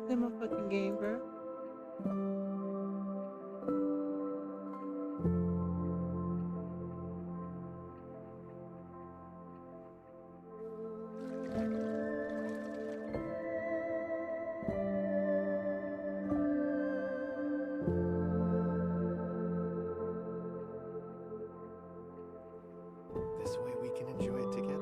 Play my fucking game, bro. This way we can enjoy it together.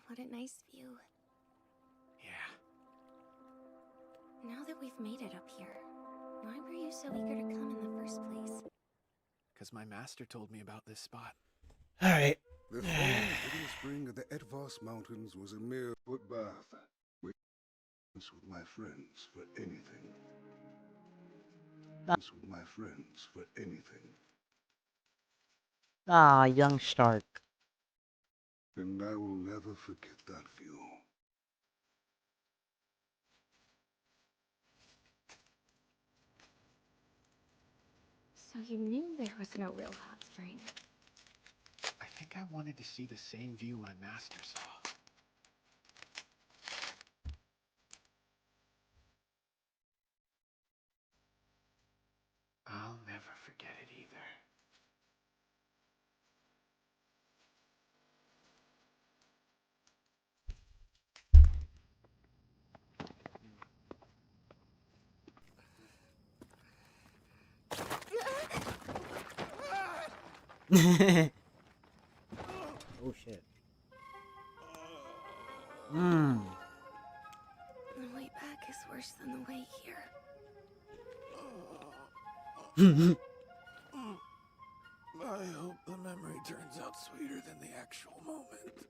What a nice view. Yeah. Now that we've made it up here, why were you so eager to come in the first place? Because my master told me about this spot. Alright. The famed hidden spring of the Edvos Mountains was a mere footbath. With my friends for anything. With my friends for anything. Ah, young Stark. And I will never forget that view. So you knew there was no real hot spring. I think I wanted to see the same view my master saw. I'll never forget it either. Oh shit. Hmm. The way back is worse than the way here. I hope the memory turns out sweeter than the actual moment.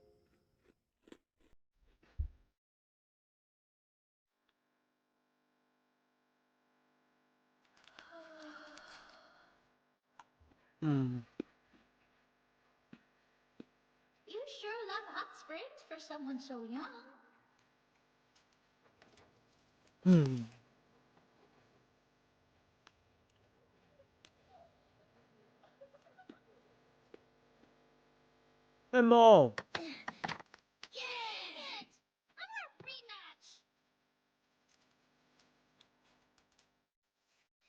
Hmm. You sure love hot springs for someone so young. Hmm. Come on. Yes! I want a rematch!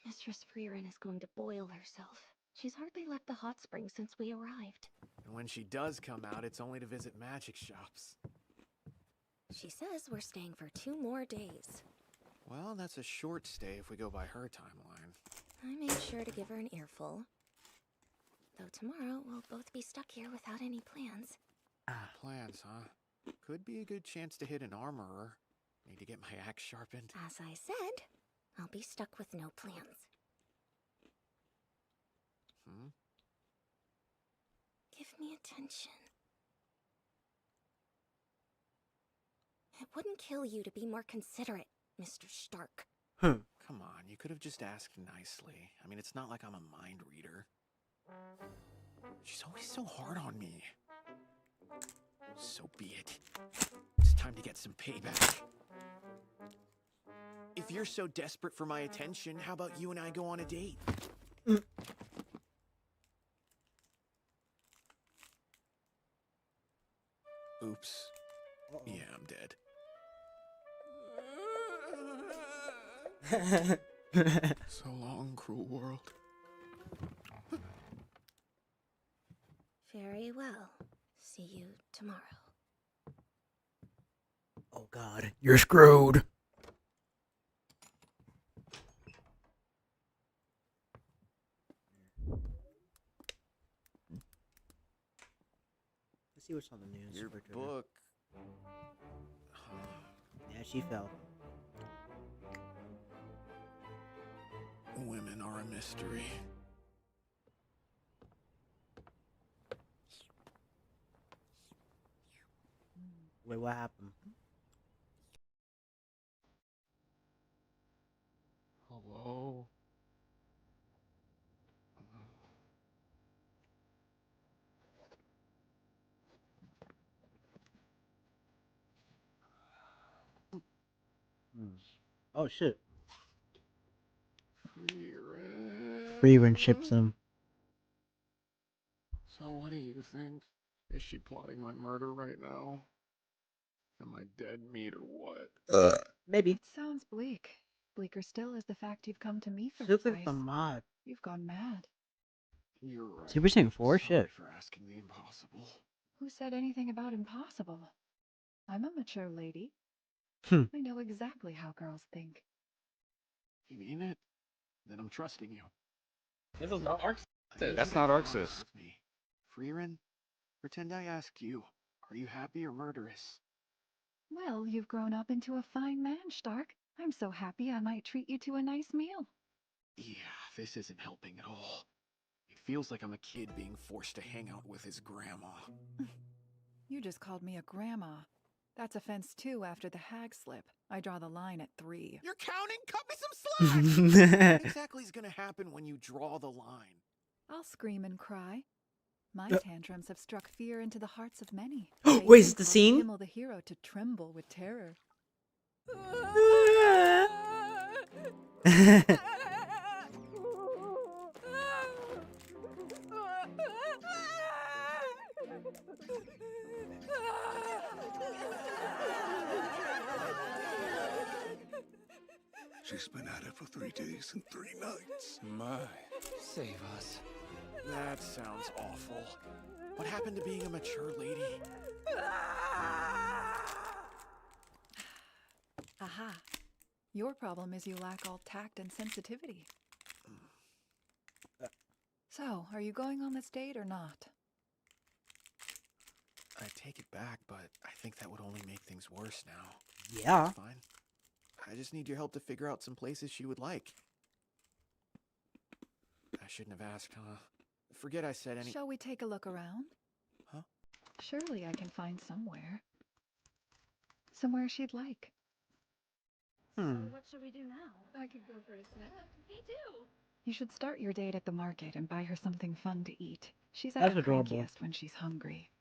Mistress Freerin is going to boil herself. She's hardly left the hot spring since we arrived. And when she does come out, it's only to visit magic shops. She says we're staying for 2 more days. Well, that's a short stay if we go by her timeline. I made sure to give her an earful. Though tomorrow we'll both be stuck here without any plans. Plans, huh? Could be a good chance to hit an armorer. Need to get my axe sharpened. As I said, I'll be stuck with no plans. Hmm? Give me attention. It wouldn't kill you to be more considerate, Mr. Stark. Hmm. Come on, you could have just asked nicely. I mean, it's not like I'm a mind reader. She's always so hard on me. So be it. It's time to get some payback. If you're so desperate for my attention, how about you and I go on a date? Oops. Yeah, I'm dead. So long, cruel world. Very well. See you tomorrow. Oh god, you're screwed. Let's see what's on the news. Your for Twitter. book. Yeah, she fell. Women are a mystery. Wait, what happened? Hello? Oh shit. Frieren. Freeman ships him. So what do you think? Is she plotting my murder right now? Am I dead meat or what? Maybe. It sounds bleak. Bleaker still is the fact you've come to me for Super advice. the mod. You've gone mad. You're right. Super Saiyan 4 Sorry shit. for asking the impossible. Who said anything about impossible? I'm a mature lady. Hmm. I know exactly how girls think. You mean it? Then I'm trusting you. This is not Arxis. That's not Arxis. Frieren, pretend I asked you. Are you happy or murderous? Well, you've grown up into a fine man, Stark. I'm so happy I might treat you to a nice meal. Yeah, this isn't helping at all. It feels like I'm a kid being forced to hang out with his grandma. You just called me a grandma. That's offense 2 after the hag slip. I draw the line at 3. You're counting? Cut me some slack! What exactly is gonna happen when you draw the line? I'll scream and cry. My tantrums have struck fear into the hearts of many. Wait, is it the Caused scene? Himmel the hero to tremble with terror. She's been at it for 3 days and 3 nights. My, save us. That sounds awful. What happened to being a mature lady? Aha. Your problem is you lack all tact and sensitivity. So, are you going on this date or not? I take it back, but I think that would only make things worse now. Yeah. Fine. I just need your help to figure out some places she would like. I shouldn't have asked, huh? Forget I said any- Shall we take a look around? Huh? Surely I can find somewhere. Somewhere she'd like. Hmm. What should we do now? I could go for a snack. Me too. You should start your date at the market and buy her something fun to eat. She's at That's her adorable. crankiest when she's hungry.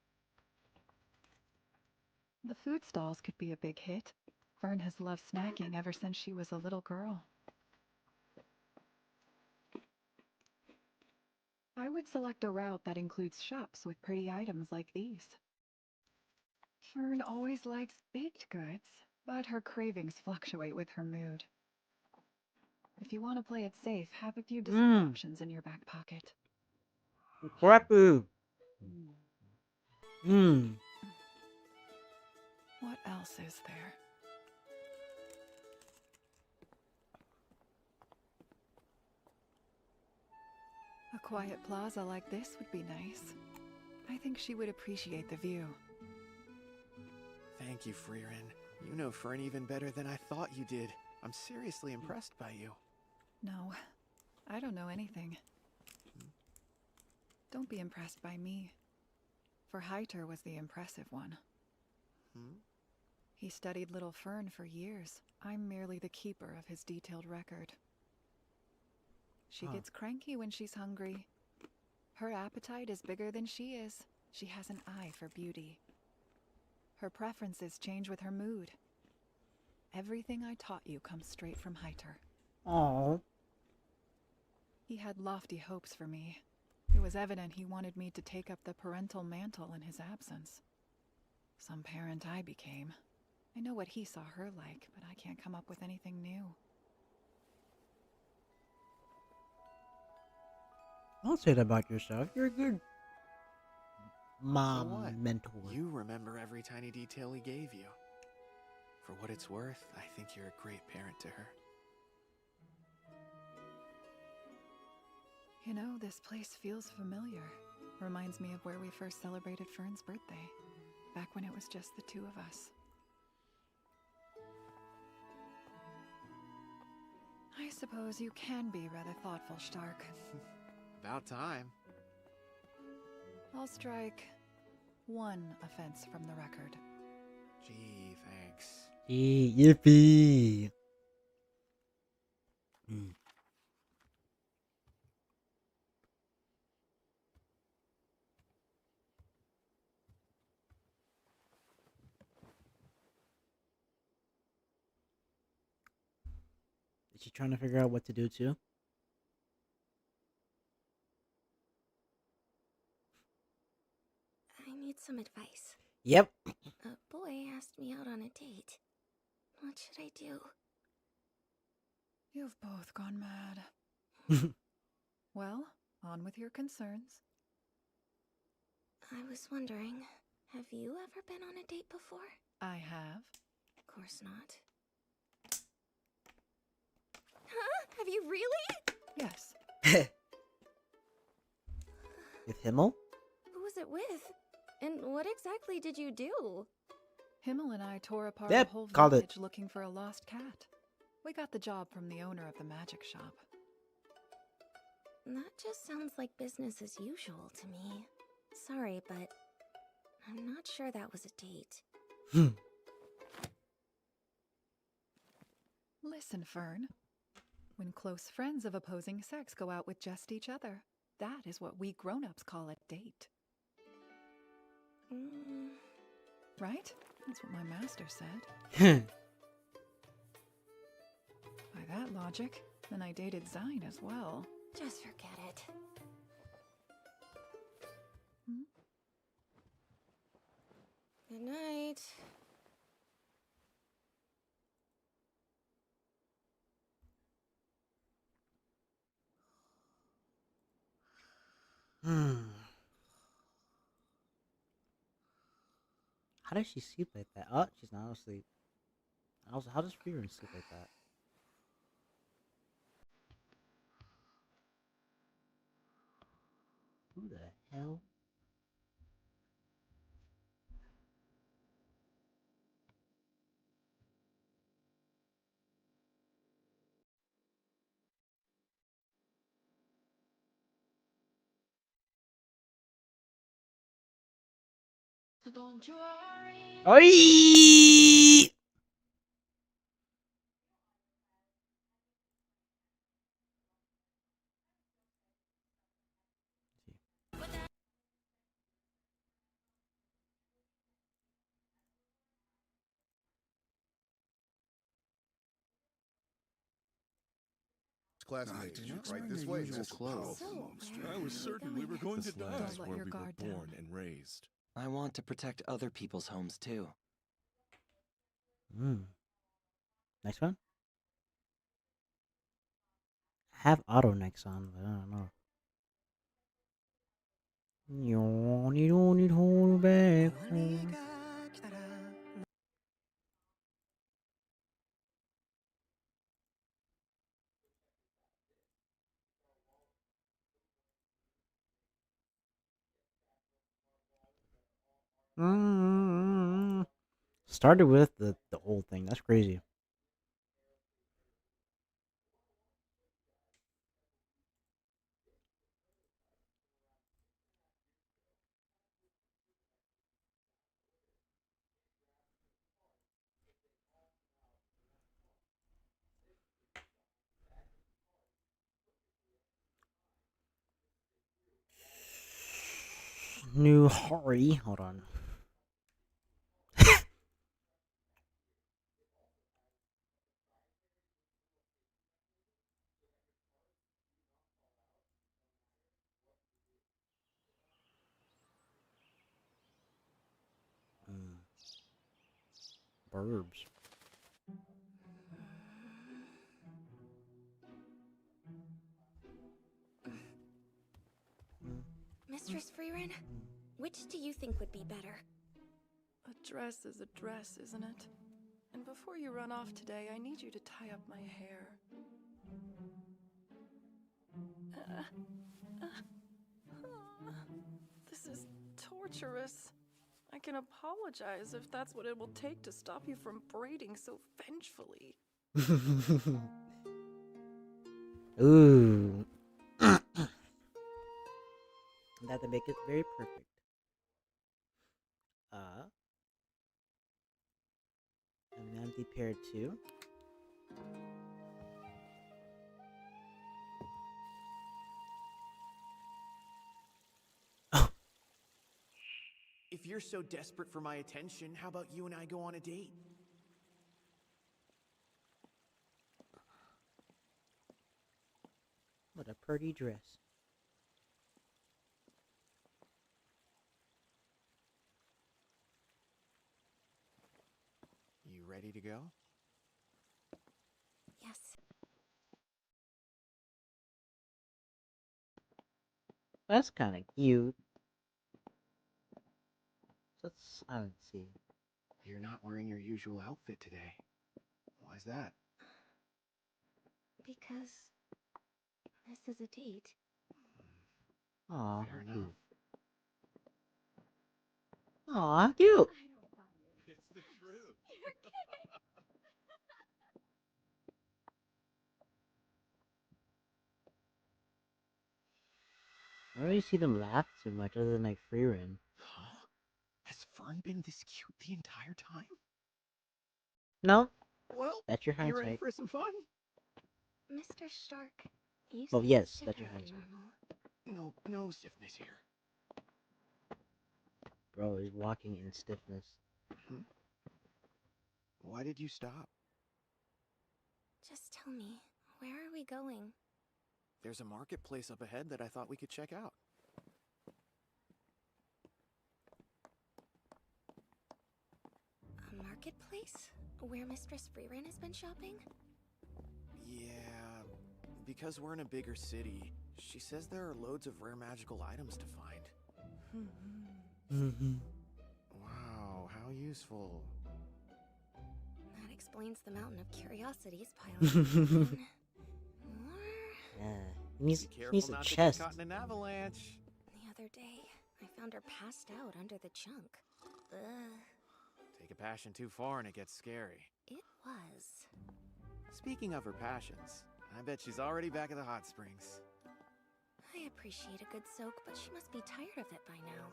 The food stalls could be a big hit. Fern has loved snacking ever since she was a little girl. I would select a route that includes shops with pretty items like these. Fern always likes baked goods, but her cravings fluctuate with her mood. If you want to play it safe, have a few dessert options in your back pocket. Crappy. Hmm. What else is there? A quiet plaza like this would be nice. I think she would appreciate the view. Thank you, Frieren. You know Fern even better than I thought you did. I'm seriously impressed by you. No, I don't know anything. Don't be impressed by me. For Heiter was the impressive one. He studied little Fern for years. I'm merely the keeper of his detailed record. She gets cranky when she's hungry. Her appetite is bigger than she is. She has an eye for beauty. Her preferences change with her mood. Everything I taught you comes straight from Heiter. Aww. He had lofty hopes for me. It was evident he wanted me to take up the parental mantle in his absence. Some parent I became. I know what he saw her like, but I can't come up with anything new. Don't say that about yourself. You're a good mom So what? mentor. You remember every tiny detail he gave you. For what it's worth, I think you're a great parent to her. You know, this place feels familiar. Reminds me of where we first celebrated Fern's birthday. Back when it was just the two of us. I suppose you can be rather thoughtful, Stark. About time. I'll strike one offense from the record. Gee, thanks. Yippee. Mm. Is she trying to figure out what to do too? I need some advice. Yep. A boy asked me out on a date. What should I do? You've both gone mad. Well, on with your concerns. I was wondering, have you ever been on a date before? I have. Of course not. Huh? Have you really? Yes. With Himmel? Who was it with? And what exactly did you do? Himmel and I tore apart Yep, a whole called it. village looking for a lost cat. We got the job from the owner of the magic shop. That just sounds like business as usual to me. Sorry, but I'm not sure that was a date. Listen, Fern. When close friends of opposing sex go out with just each other, that is what we grown-ups call a date. Right? That's what my master said. By that logic, then I dated Zine as well. Just forget it. Good night. How does she sleep like that? Oh, she's not asleep. Also, how does Freeman sleep like that? Who the hell? Oi! Classmates, did not right wear this your way, usual Mr. clothes. So, Monster. where I are was you certain we were going? going to This land die. is Don't let where your we were guard born down. and raised. I want to protect other people's homes too. Next one? I have auto next on, but I don't know. You don't need to hold back. Started with the old thing. That's crazy. New Hori. Hold on. Burbs. Mistress Freeran, which do you think would be better? A dress is a dress, isn't it? And before you run off today, I need you to tie up my hair. This is torturous. I can apologize if that's what it will take to stop you from braiding so vengefully. Ooh. That to make it very perfect. An empty pair too. If you're so desperate for my attention, how about you and I go on a date? What a pretty dress. You ready to go? Yes. That's kind of cute. I don't see. You're not wearing your usual outfit today. Why's that? Because this is a date. Aw, Fair cute. enough. Aw, cute. It's the truth. I don't really see them laugh too much other than like free run. Huh? Has Fern been this cute the entire time? No, Well, that's your you ready hindsight. for some fun? Mr. Stark, you Well, seem yes, that's your stiffer than hindsight. normal. No stiffness here. Bro, he's walking in stiffness. Why did you stop? Just tell me, where are we going? There's a marketplace up ahead that I thought we could check out. A marketplace? Where Mistress Freerun has been shopping? Yeah, because we're in a bigger city, she says there are loads of rare magical items to find. Mm-hmm. Wow, how useful. That explains the mountain of curiosities piled up. Yeah, he needs, Be he careful needs a not to get chest. caught in an avalanche. The other day, I found her passed out under the junk. Ugh, Take a passion too far and it gets scary. it was. Speaking of her passions, I bet she's already back at the hot springs. I appreciate a good soak, but she must be tired of it by now.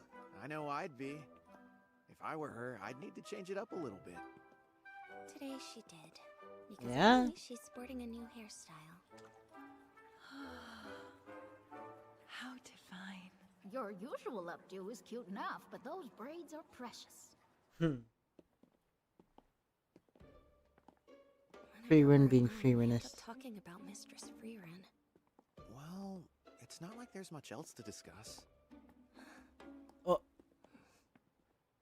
I know I'd be. If I were her, I'd need to change it up a little bit. Today she did. Because Yeah? finally she's sporting a new hairstyle. How divine. Your usual updo is cute enough, but those braids are precious. Free Whenever run we're being alone, free we end runnist. up talking about Mistress Freerun. Well, it's not like there's much else to discuss. Oh,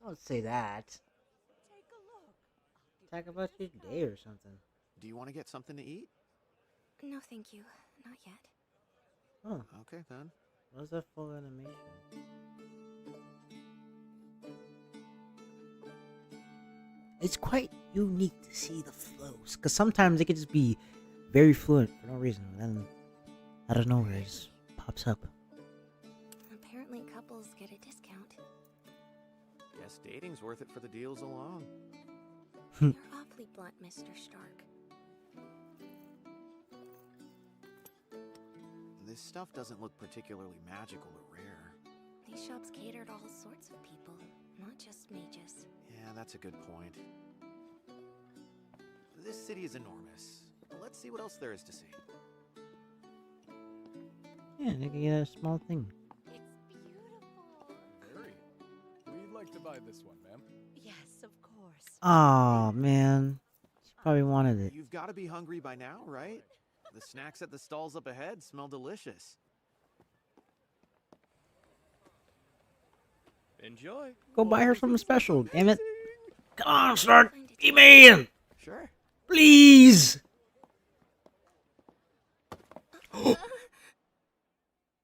don't say that. Talk about your day or something. Do you want to get something to eat? No, thank you. Not yet. Oh, Okay, then. what's that full animation? It's quite unique to see the flows, because sometimes it could just be very fluent for no reason, and then out of nowhere it just pops up. Apparently couples get a discount. Guess dating's worth it for the deals alone. You're awfully blunt, Mr. Stark. This stuff doesn't look particularly magical or rare. These shops cater to all sorts of people, not just mages. Yeah, that's a good point. This city is enormous. Let's see what else there is to see. Yeah, they can get a small thing. It's beautiful. Very. We'd like to buy this one, ma'am. Yes, of course. Oh man, she probably wanted it. You've got to be hungry by now, right? The snacks at the stalls up ahead smell delicious. Enjoy. Go buy her something special, damn it! Come on, Stark, be man, Sure. please.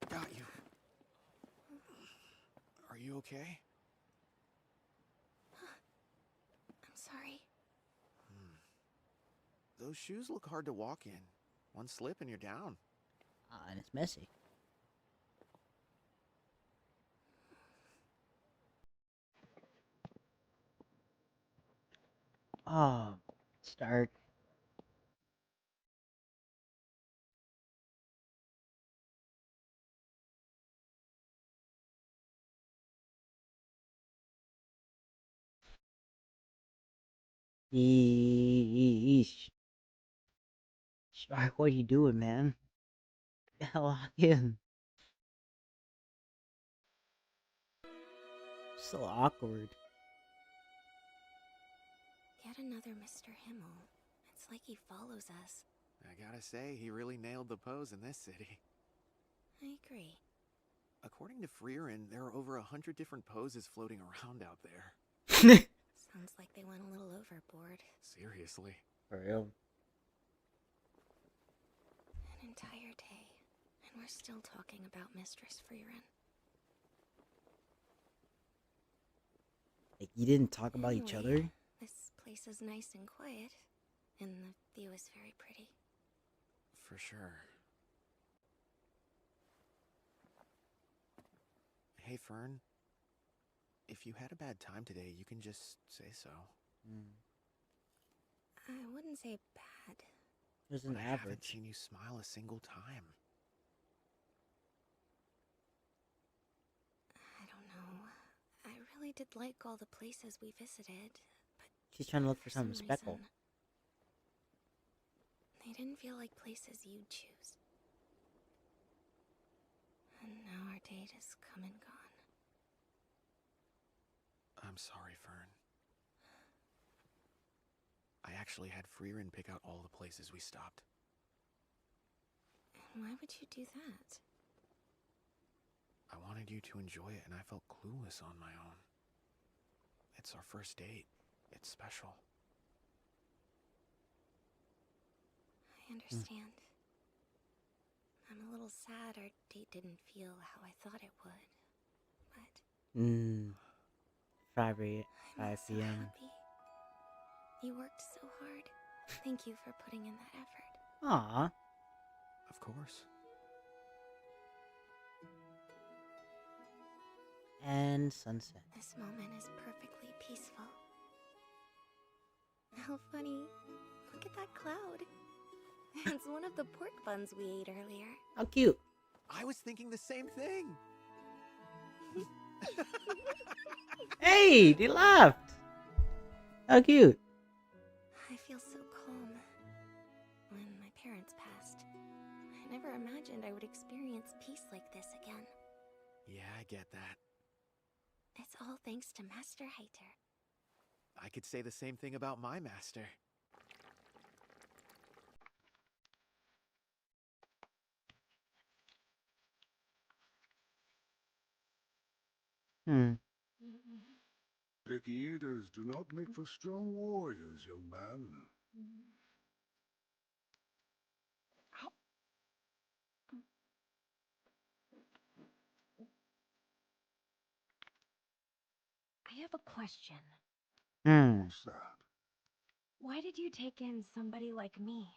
Got you. Are you okay? I'm sorry. Those shoes look hard to walk in. One slip and you're down. And it's messy. Oh, Stark. Yeesh. Stark, what are you doing, man? Get the hell out in. So awkward. Yet another Mr. Himmel. It's like he follows us. I gotta say, he really nailed the pose in this city. I agree. According to Freerin, there are over 100 different poses floating around out there. Sounds like they went a little overboard. Seriously. For real. An entire day, and we're still talking about Mistress Freerin. Like, you didn't talk about each Anyway, other? This place is nice and quiet, and the view is very pretty. For sure. Hey, Fern. If you had a bad time today, you can just say so. I wouldn't say bad. It was an But I haven't average. seen you smile a single time. I don't know. I really did like all the places we visited, but She's trying to look for some something speckle. reason, they didn't feel like places you'd choose. And now our date is come and gone. I'm sorry, Fern. I actually had Freerin pick out all the places we stopped. And why would you do that? I wanted you to enjoy it, and I felt clueless on my own. It's our first date. It's special. I understand. I'm a little sad our date didn't feel how I thought it would. But 5 I'm so p.m. happy. You worked so hard. Thank you for putting in that effort. Aw. Of course. And sunset. This moment is perfectly peaceful. How funny. Look at that cloud. It's one of the pork buns we ate earlier. How cute. I was thinking the same thing. Hey, they laughed. How cute. I feel so calm. When my parents passed, I never imagined I would experience peace like this again. Yeah, I get that. It's all thanks to Master Heiter. I could say the same thing about my master. Picky eaters do not make for strong warriors, young man. I have a question. What's that? Why did you take in somebody like me?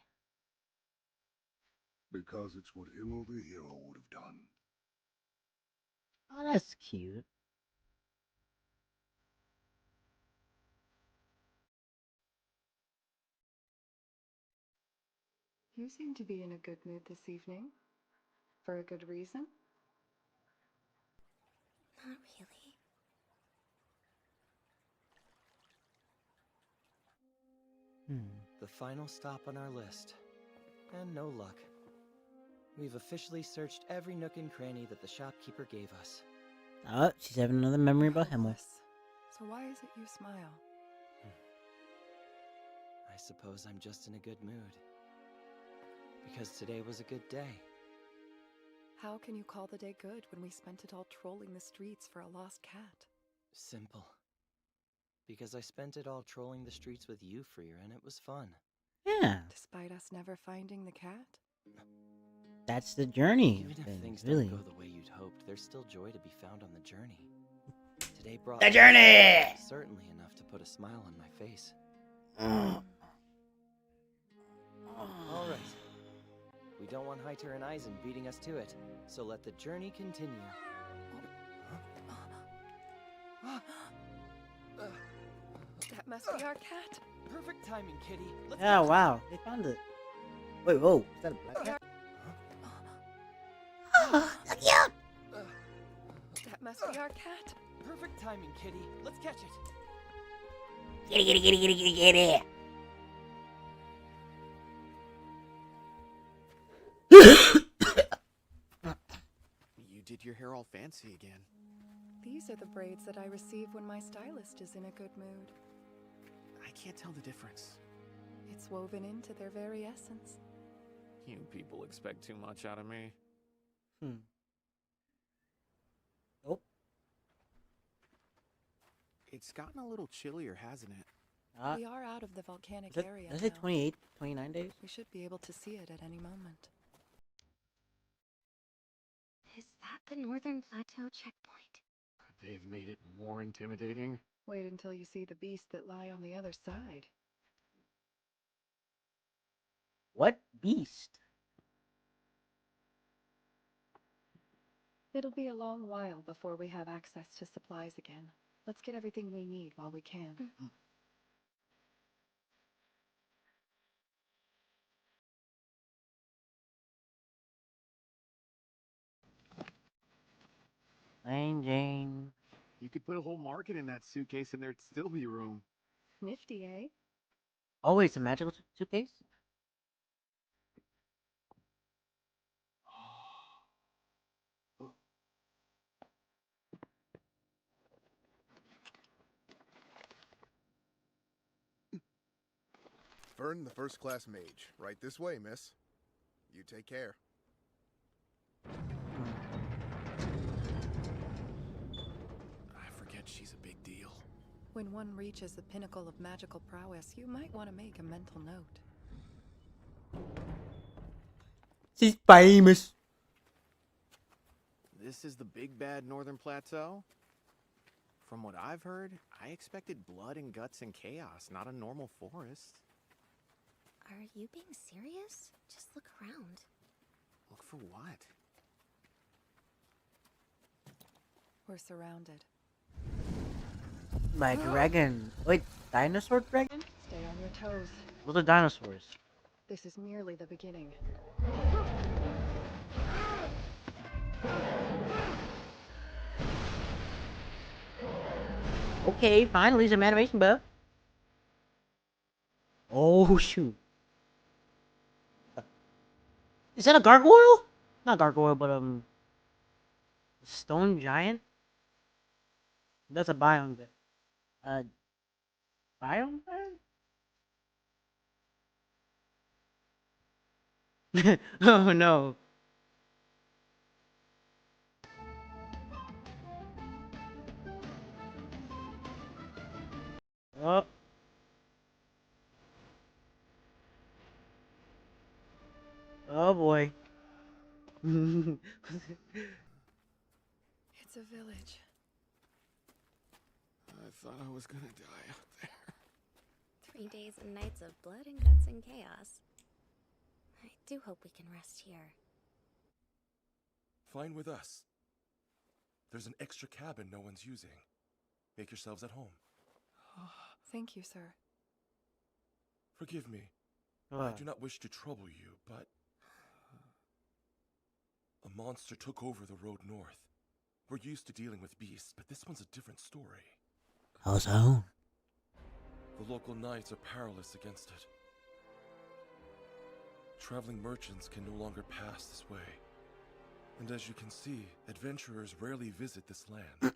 Because it's what Himmel the hero would have done. Oh, that's cute. You seem to be in a good mood this evening. For a good reason? Not really. The final stop on our list. And no luck. We've officially searched every nook and cranny that the shopkeeper gave us. Oh, she's having another memory about Himmel. So why is it you smile? I suppose I'm just in a good mood. Because today was a good day. How can you call the day good when we spent it all trolling the streets for a lost cat? Simple. Because I spent it all trolling the streets with you, Freer, and it was fun. Yeah. Despite us never finding the cat? That's the journey. Even if things really. don't go the way you'd hoped, there's still joy to be found on the journey. Today brought The journey! certainly enough to put a smile on my face. All right. We don't want Heiter and Eisen beating us to it, so let the journey continue. That must be our cat. Perfect timing, kitty. Let's Yeah, go. wow. They found it. Wait, whoa. Is that a black cat? Oh, so cute! That must be our cat. Perfect timing, kitty. Let's catch it. Kitty, kitty, kitty, kitty, kitty, kitty. You did your hair all fancy again. These are the braids that I receive when my stylist is in a good mood. I can't tell the difference. It's woven into their very essence. You people expect too much out of me. Hmm. Oh. It's gotten a little chillier, hasn't it? We are out of the volcanic Is it, area is now. it 28, 29 days? We should be able to see it at any moment. Is that the Northern Plateau checkpoint? They've made it more intimidating. Wait until you see the beasts that lie on the other side. What beast? It'll be a long while before we have access to supplies again. Let's get everything we need while we can. Plain Jane. You could put a whole market in that suitcase and there'd still be room. Nifty, eh? Oh, it's a magical suitcase? Fern, the first-class mage. Right this way, miss. You take care. I forget she's a big deal. When one reaches the pinnacle of magical prowess, you might want to make a mental note. She's famous. This is the big bad Northern Plateau? From what I've heard, I expected blood and guts and chaos, not a normal forest. Are you being serious? Just look around. Look for what? We're surrounded. By dragon. Wait, dinosaur dragon? Stay on your toes. Those are dinosaurs. This is merely the beginning. Okay, finally some animation buff. Oh shoot. Is that a gargoyle? Not gargoyle, but stone giant? That's a biome bit. Biome? Oh no. Oh. Oh boy. It's a village. I thought I was gonna die out there. 3 days and nights of blood and guts and chaos. I do hope we can rest here. Fine with us. There's an extra cabin no one's using. Make yourselves at home. Thank you, sir. Forgive me. I do not wish to trouble you, but a monster took over the road north. We're used to dealing with beasts, but this one's a different story. How's home? The local knights are powerless against it. Traveling merchants can no longer pass this way. And as you can see, adventurers rarely visit this land.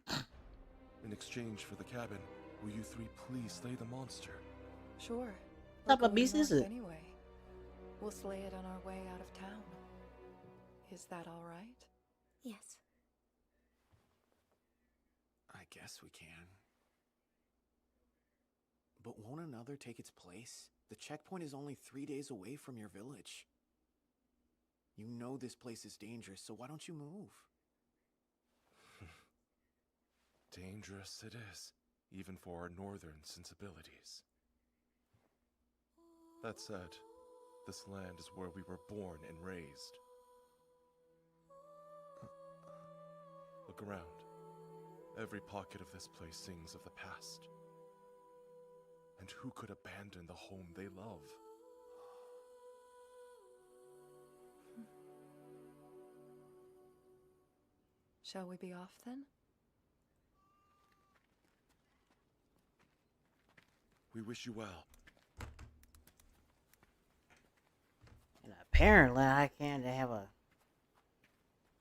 In exchange for the cabin, will you three please slay the monster? Sure. What type of beast is it? Anyway, we'll slay it on our way out of town. Is that all right? Yes. I guess we can. But won't another take its place? The checkpoint is only 3 days away from your village. You know this place is dangerous, so why don't you move? Dangerous it is, even for our northern sensibilities. That said, this land is where we were born and raised. Look around. Every pocket of this place sings of the past. And who could abandon the home they love? Shall we be off then? We wish you well. And apparently I can't have a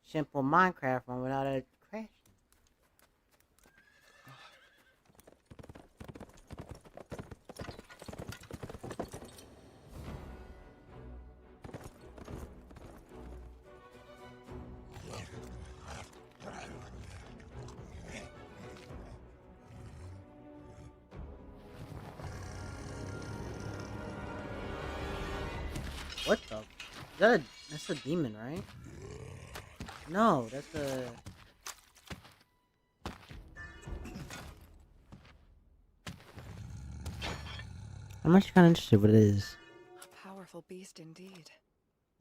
simple Minecraft one without it crashing. That's a demon, right? No, that's a. I'm actually kind of interested what it is. A powerful beast indeed.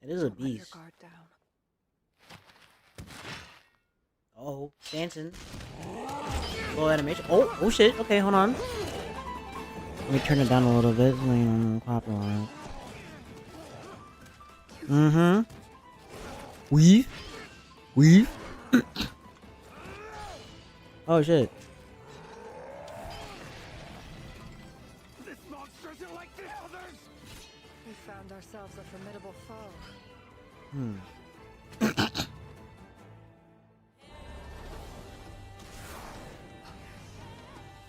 It is a Don't let your beast. guard down. Oh, dancing. Full animation. Oh shit. Okay, hold on. Let me turn it down a little bit. Copyright. Mm-hmm. Weave. Oh shit. This monster isn't like the others! We found ourselves a formidable foe.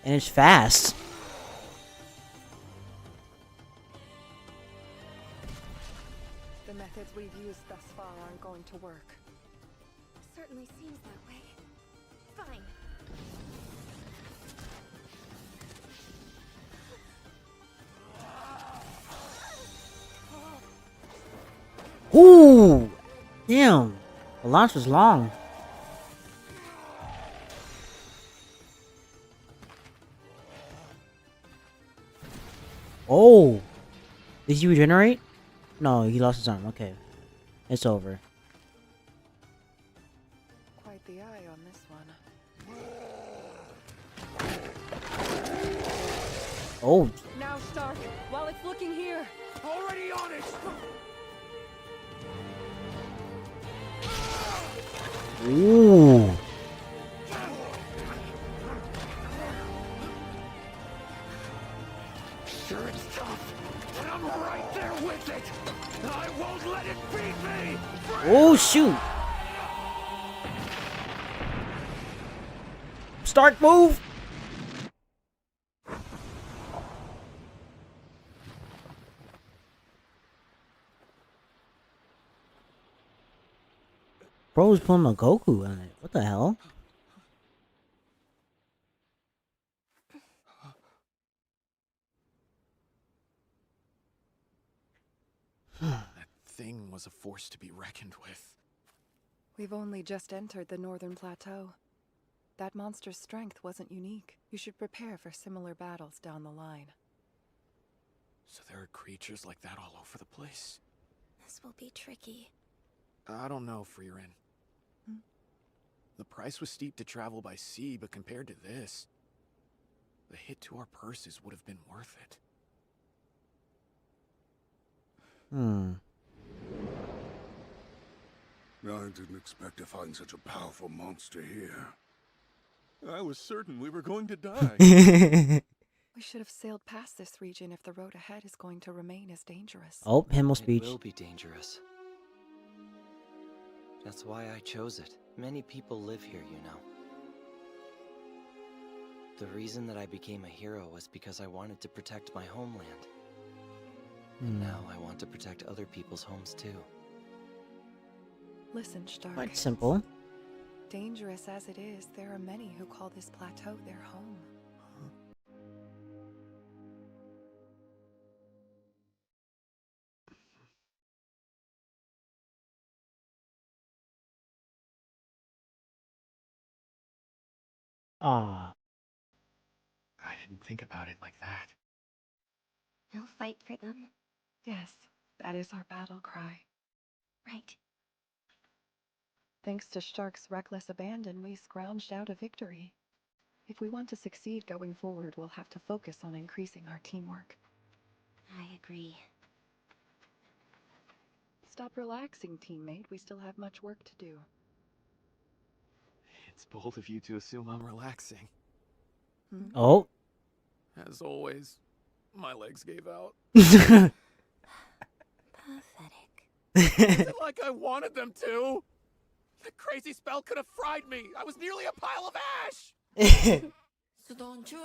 And it's fast. The methods we've used thus far aren't going to work. Certainly seems that way. Fine. Ooh! Damn. The launch was long. Oh! Did he regenerate? No, he lost his arm. Okay. It's over. Quite the eye on this one. Oh. Now, Stark, while it's looking here. Already on it! Ooh. Sure, it's tough, but I'm right there with it! I won't let it beat me! Oh, shoot. Start move. Bro was pulling a Goku on it. What the hell? That thing was a force to be reckoned with. We've only just entered the northern plateau. That monster's strength wasn't unique. You should prepare for similar battles down the line. So there are creatures like that all over the place? This will be tricky. I don't know, Freerin. The price was steep to travel by sea, but compared to this, the hit to our purses would have been worth it. I didn't expect to find such a powerful monster here. I was certain we were going to die. We should have sailed past this region if the road ahead is going to remain as dangerous. Oh, Himmel speech. It will be dangerous. That's why I chose it. Many people live here, you know. The reason that I became a hero was because I wanted to protect my homeland. And now I want to protect other people's homes too. Listen, Stark. Quite simple. Dangerous as it is, there are many who call this plateau their home. Ah. I didn't think about it like that. We'll fight for them. Yes, that is our battle cry. Right. Thanks to Stark's reckless abandon, we scrounged out a victory. If we want to succeed going forward, we'll have to focus on increasing our teamwork. I agree. Stop relaxing, teammate. We still have much work to do. It's bold of you to assume I'm relaxing. Oh. As always, my legs gave out. Pathetic. It's like I wanted them to. That crazy spell could have fried me. I was nearly a pile of ash. So don't you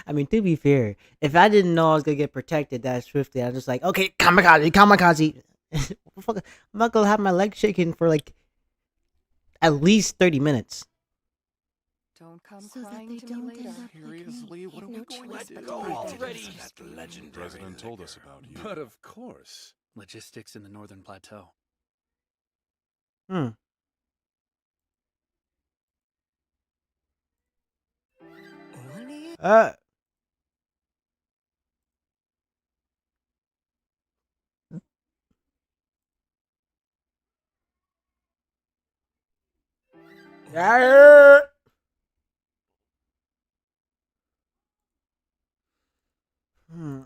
I mean, to be fair, if I didn't know I was gonna get protected that swiftly, I'm just like, okay, kamikaze. I'm not gonna have my legs shaking for like at least 30 minutes. Don't come So that crying they to don't me later. end up like me. Seriously, what are we No going choice to but do? to Go fight already! against That history. The legendary president told us liquor. about you. But of course. Logistics in the Northern Plateau. Hmm. Uh. Yeah. Hmm.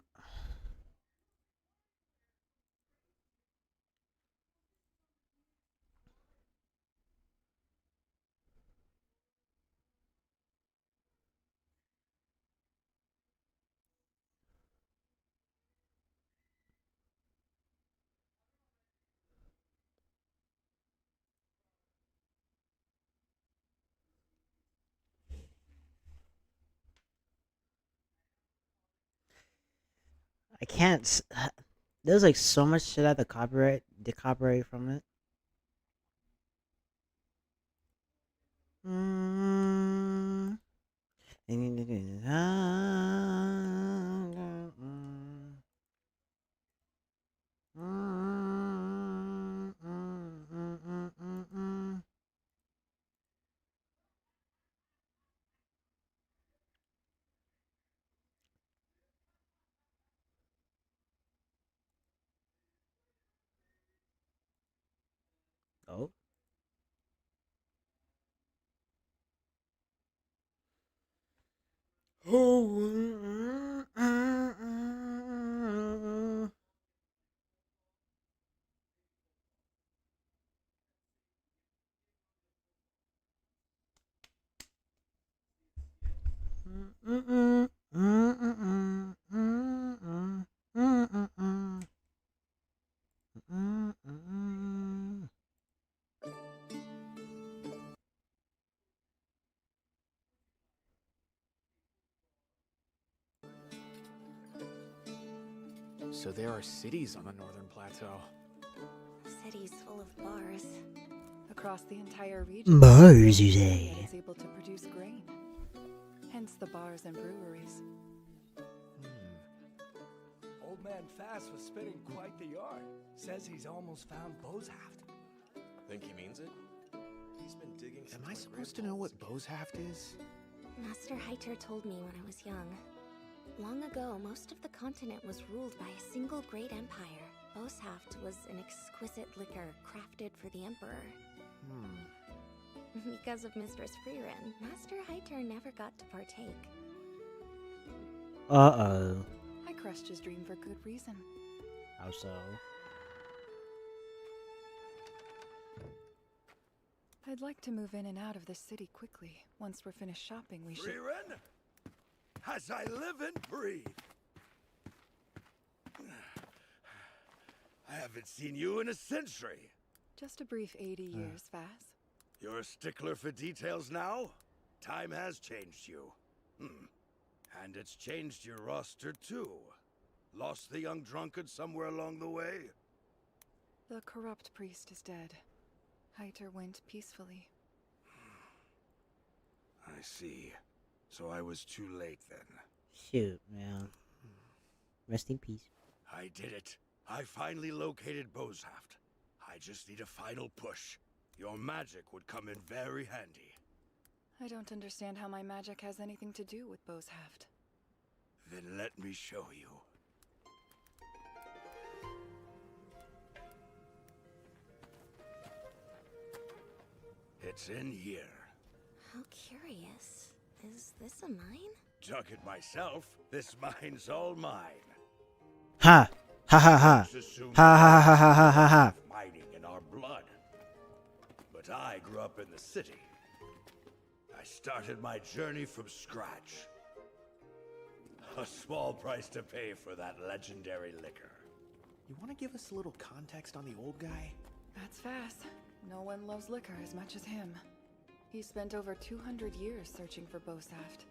I can't. There's like so much shit at the copyright from it. Mm. Oh. So there are cities on the Northern Plateau. Cities full of bars. Across the entire region, Bars, you that say? it's able to produce grain. Hence the bars and breweries. Old man Fast was spinning quite the yarn. Says he's almost found Bozaft. Think he means it? He's been digging since Am I my supposed to know what grandpa was a Bozaft is? Master Heiter told me when I was young. Long ago, most of the continent was ruled by a single great empire. Bozaft was an exquisite liquor crafted for the emperor. Because of Mistress Freerin, Master Heiter never got to partake. Uh-oh. I crushed his dream for good reason. How so? I'd like to move in and out of this city quickly. Once we're finished shopping, we should... Freerin? As I live and breathe. I haven't seen you in a century. Just a brief 80 years, Faz. You're a stickler for details now? Time has changed you. And it's changed your roster, too. Lost the young drunkard somewhere along the way? The corrupt priest is dead. Heiter went peacefully. I see. So I was too late then. Shoot, man. Rest in peace. I did it. I finally located Bozaft. I just need a final push. Your magic would come in very handy. I don't understand how my magic has anything to do with Bozaft. Then let me show you. It's in here. How curious. Is this a mine? Dug it myself. This mine's all mine. Ha! Ha ha ha! Just assume Ha ha ha ha ha ha ha! mining in our blood. But I grew up in the city. I started my journey from scratch. A small price to pay for that legendary liquor. You want to give us a little context on the old guy? That's Faz. No one loves liquor as much as him. He spent over 200 years searching for Bozaft.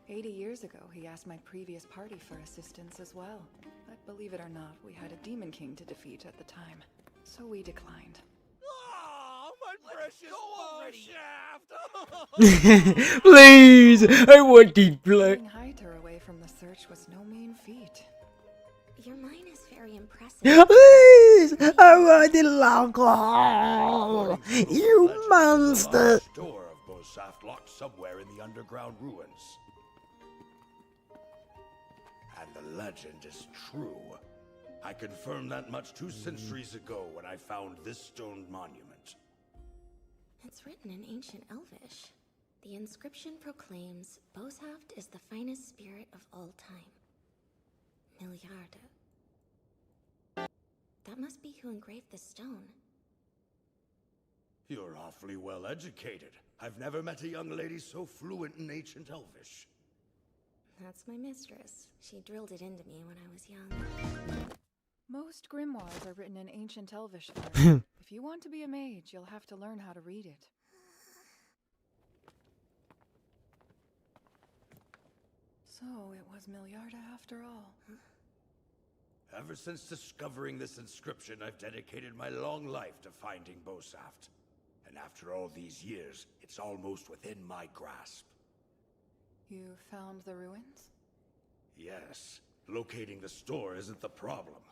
80 years ago, he asked my previous party for assistance as well. But believe it or not, we had a Demon King to defeat at the time. So we declined. Oh, my precious bone shaft! Please, I want the blood. Getting Hyter away from the search was no mean feat. Your mine is very impressive. Please, I want the alcohol. You monster. There's a large store of Bosaft locked somewhere in the underground ruins. And the legend is true. I confirmed that much 2 centuries ago when I found this stone monument. It's written in ancient Elvish. The inscription proclaims, Bosaft is the finest spirit of all time. Milliarda. That must be who engraved the stone. You're awfully well educated. I've never met a young lady so fluent in ancient Elvish. That's my mistress. She drilled it into me when I was young. Most grimoires are written in ancient Elvish first. If you want to be a mage, you'll have to learn how to read it. So, it was Milliarda after all. Ever since discovering this inscription, I've dedicated my long life to finding Bosaft. And after all these years, it's almost within my grasp. You found the ruins? Yes, locating the store isn't the problem.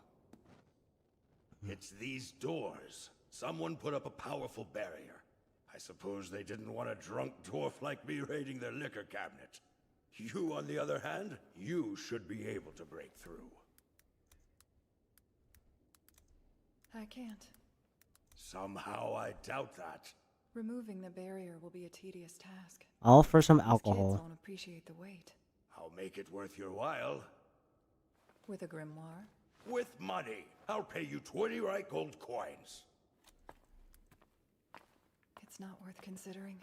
It's these doors. Someone put up a powerful barrier. I suppose they didn't want a drunk dwarf like me raiding their liquor cabinet. You, on the other hand, you should be able to break through. I can't. Somehow I doubt that. Removing the barrier will be a tedious task. All for some These alcohol. kids won't appreciate the weight. I'll make it worth your while. With a grimoire? With money. I'll pay you 20 right gold coins. It's not worth considering.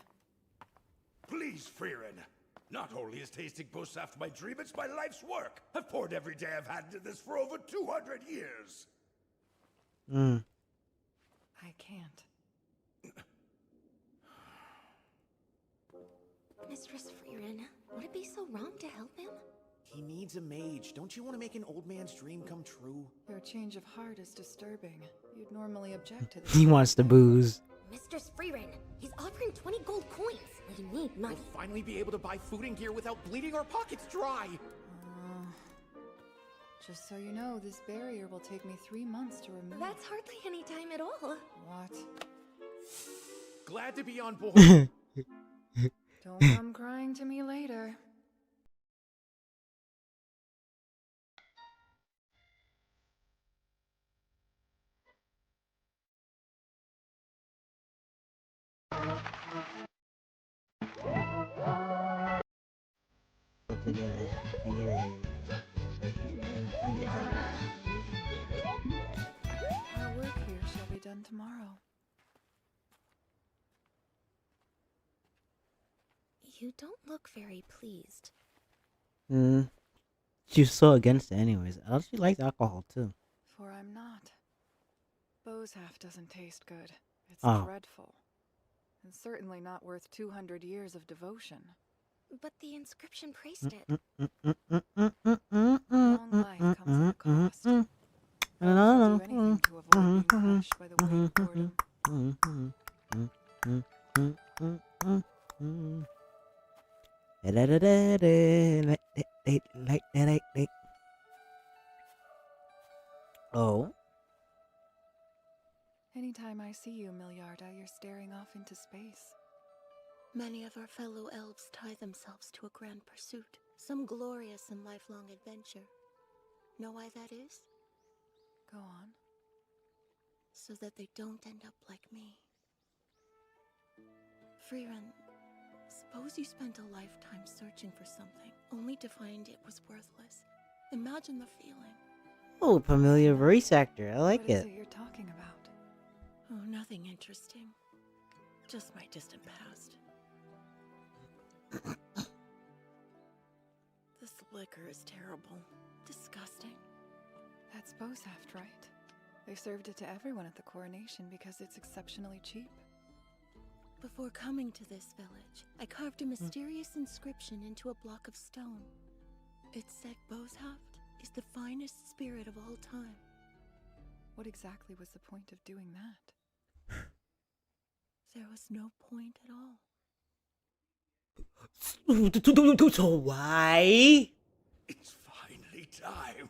Please, Frieren. Not only is tasting Bosaft my dream, it's my life's work. I've poured every day I've had into this for over 200 years. I can't. Mistress Frieren, would it be so wrong to help him? He needs a mage. Don't you want to make an old man's dream come true? Your change of heart is disturbing. You'd normally object to this. He wants the booze. Mistress Frieren, he's offering 20 gold coins. We need money. We'll finally be able to buy food and gear without bleeding our pockets dry. Just so you know, this barrier will take me 3 months to remove. That's hardly any time at all. What? Glad to be on board. Don't come crying to me later. Our work here shall be done tomorrow. You don't look very pleased. She's so against it anyways. I thought she liked alcohol too. For I'm not. Bosaft doesn't taste good. It's Oh. dreadful. And certainly not worth 200 years of devotion. But the inscription praised it. Long life comes at a cost. Elves will do anything to avoid being crushed by the weight of boredom. Oh. Anytime I see you, Milliarda, you're staring off into space. Many of our fellow elves tie themselves to a grand pursuit, some glorious and lifelong adventure. Know why that is? Go on. So that they don't end up like me. Frieren, suppose you spent a lifetime searching for something, only to find it was worthless. Imagine the feeling. Oh, familiar voice actor. I like What is it. it you're talking about? Oh, nothing interesting. Just my distant past. This liquor is terrible. Disgusting. That's Bosaft, right? They served it to everyone at the coronation because it's exceptionally cheap. Before coming to this village, I carved a mysterious inscription into a block of stone. It said Bosaft is the finest spirit of all time. What exactly was the point of doing that? There was no point at all. So why? It's finally time.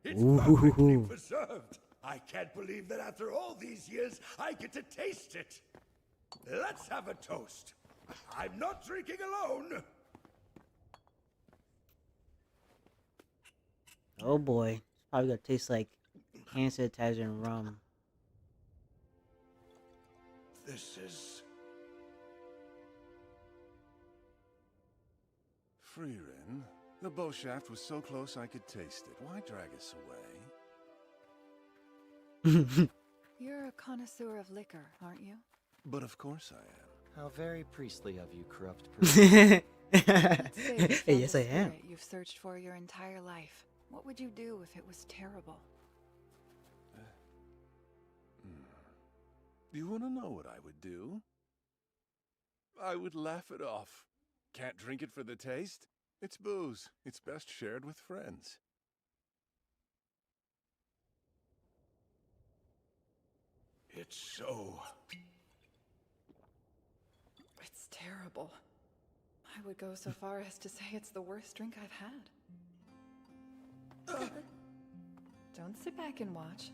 It's perfectly Ooh. preserved. I can't believe that after all these years, I get to taste it. Let's have a toast. I'm not drinking alone. Oh boy, it's probably gonna taste like hand sanitizer and rum. This is... Freerin, the bow shaft was so close I could taste it. Why drag us away? You're a connoisseur of liquor, aren't you? But of course I am. How very priestly of you, corrupt priest. Let's say you found Yes, the I am. spirit you've searched for your entire life. What would you do if it was terrible? You want to know what I would do? I would laugh it off. Can't drink it for the taste? It's booze. It's best shared with friends. It's so... It's terrible. I would go so far as to say it's the worst drink I've had. Don't sit back and watch.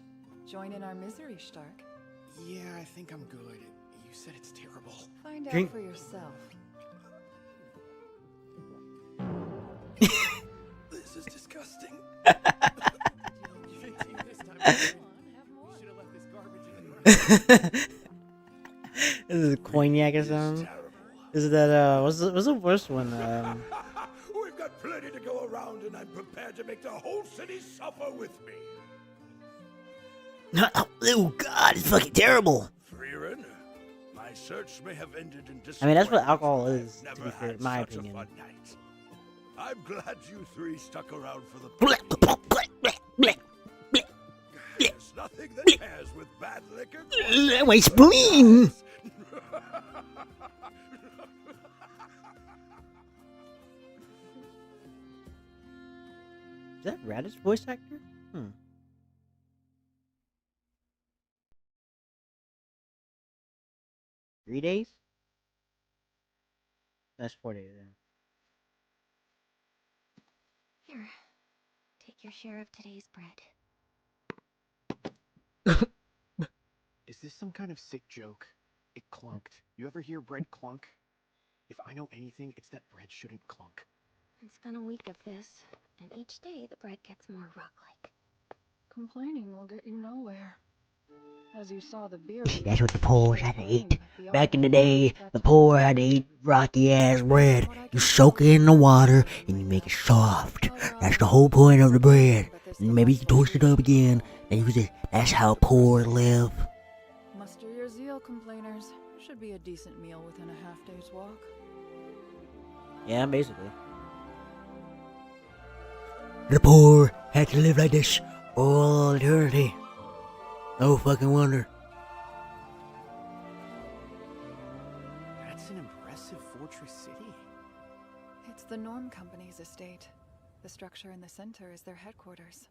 Join in our misery, Stark. Yeah, I think I'm good. You said it's terrible. Find Drink. out for yourself. This is disgusting. This is cognac or something. Is that what's the worst one? We've got plenty to go around, and I'm prepared to make the whole city suffer with me. Oh God, it's fucking terrible. Freerin, my search may have ended in I mean, that's what disappointment, alcohol but is, I've to be never fair, had in my such a opinion. fun night. I'm glad you three stuck around for the... There's nothing that pairs with bad liquor. My spleen. Is that Radish voice actor? 3 days? That's 4 days. Here, take your share of today's bread. Is this some kind of sick joke? It clunked. You ever hear bread clunk? If I know anything, it's that bread shouldn't clunk. It's been a week of this, and each day the bread gets more rock-like. Complaining will get you nowhere. As you saw, the beer. That's what the poor had to eat. Back in the day, the poor had to eat rocky ass bread. You soak it in the water and you make it soft. That's the whole point of the bread. And maybe you can toast it up again and use it. That's how poor live. Muster your zeal, complainers. Should be a decent meal within a half-day's walk. Yeah, basically. The poor had to live like this all eternity. No fucking wonder. That's an impressive fortress city. It's the Norm Company's estate. The structure in the center is their headquarters.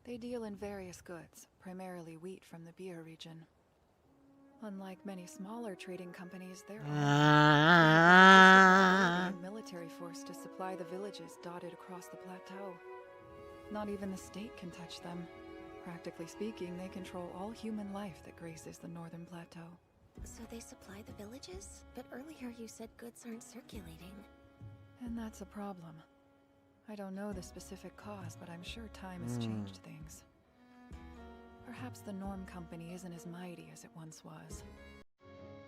They deal in various goods, primarily wheat from the beer region. Unlike many smaller trading companies, they're a military force to supply the villages dotted across the plateau. Not even the state can touch them. Practically speaking, they control all human life that graces the northern plateau. So they supply the villages? But earlier you said goods aren't circulating. And that's a problem. I don't know the specific cause, but I'm sure time has changed things. Perhaps the Norm Company isn't as mighty as it once was.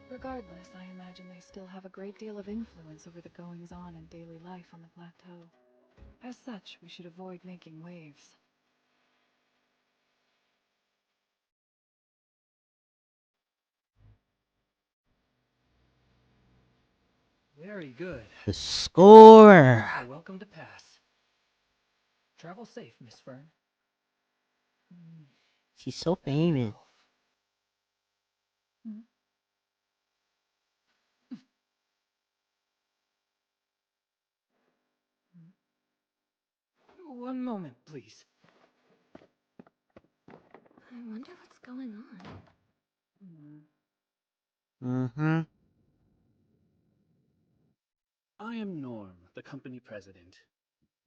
Regardless, I imagine they still have a great deal of influence over the goings-on in daily life on the plateau. As such, we should avoid making waves. Very good. The score. You're welcome to pass. Travel safe, Miss Fern. She's so famous. One moment, please. I wonder what's going on. Mm-hmm. I am Norm, the company president.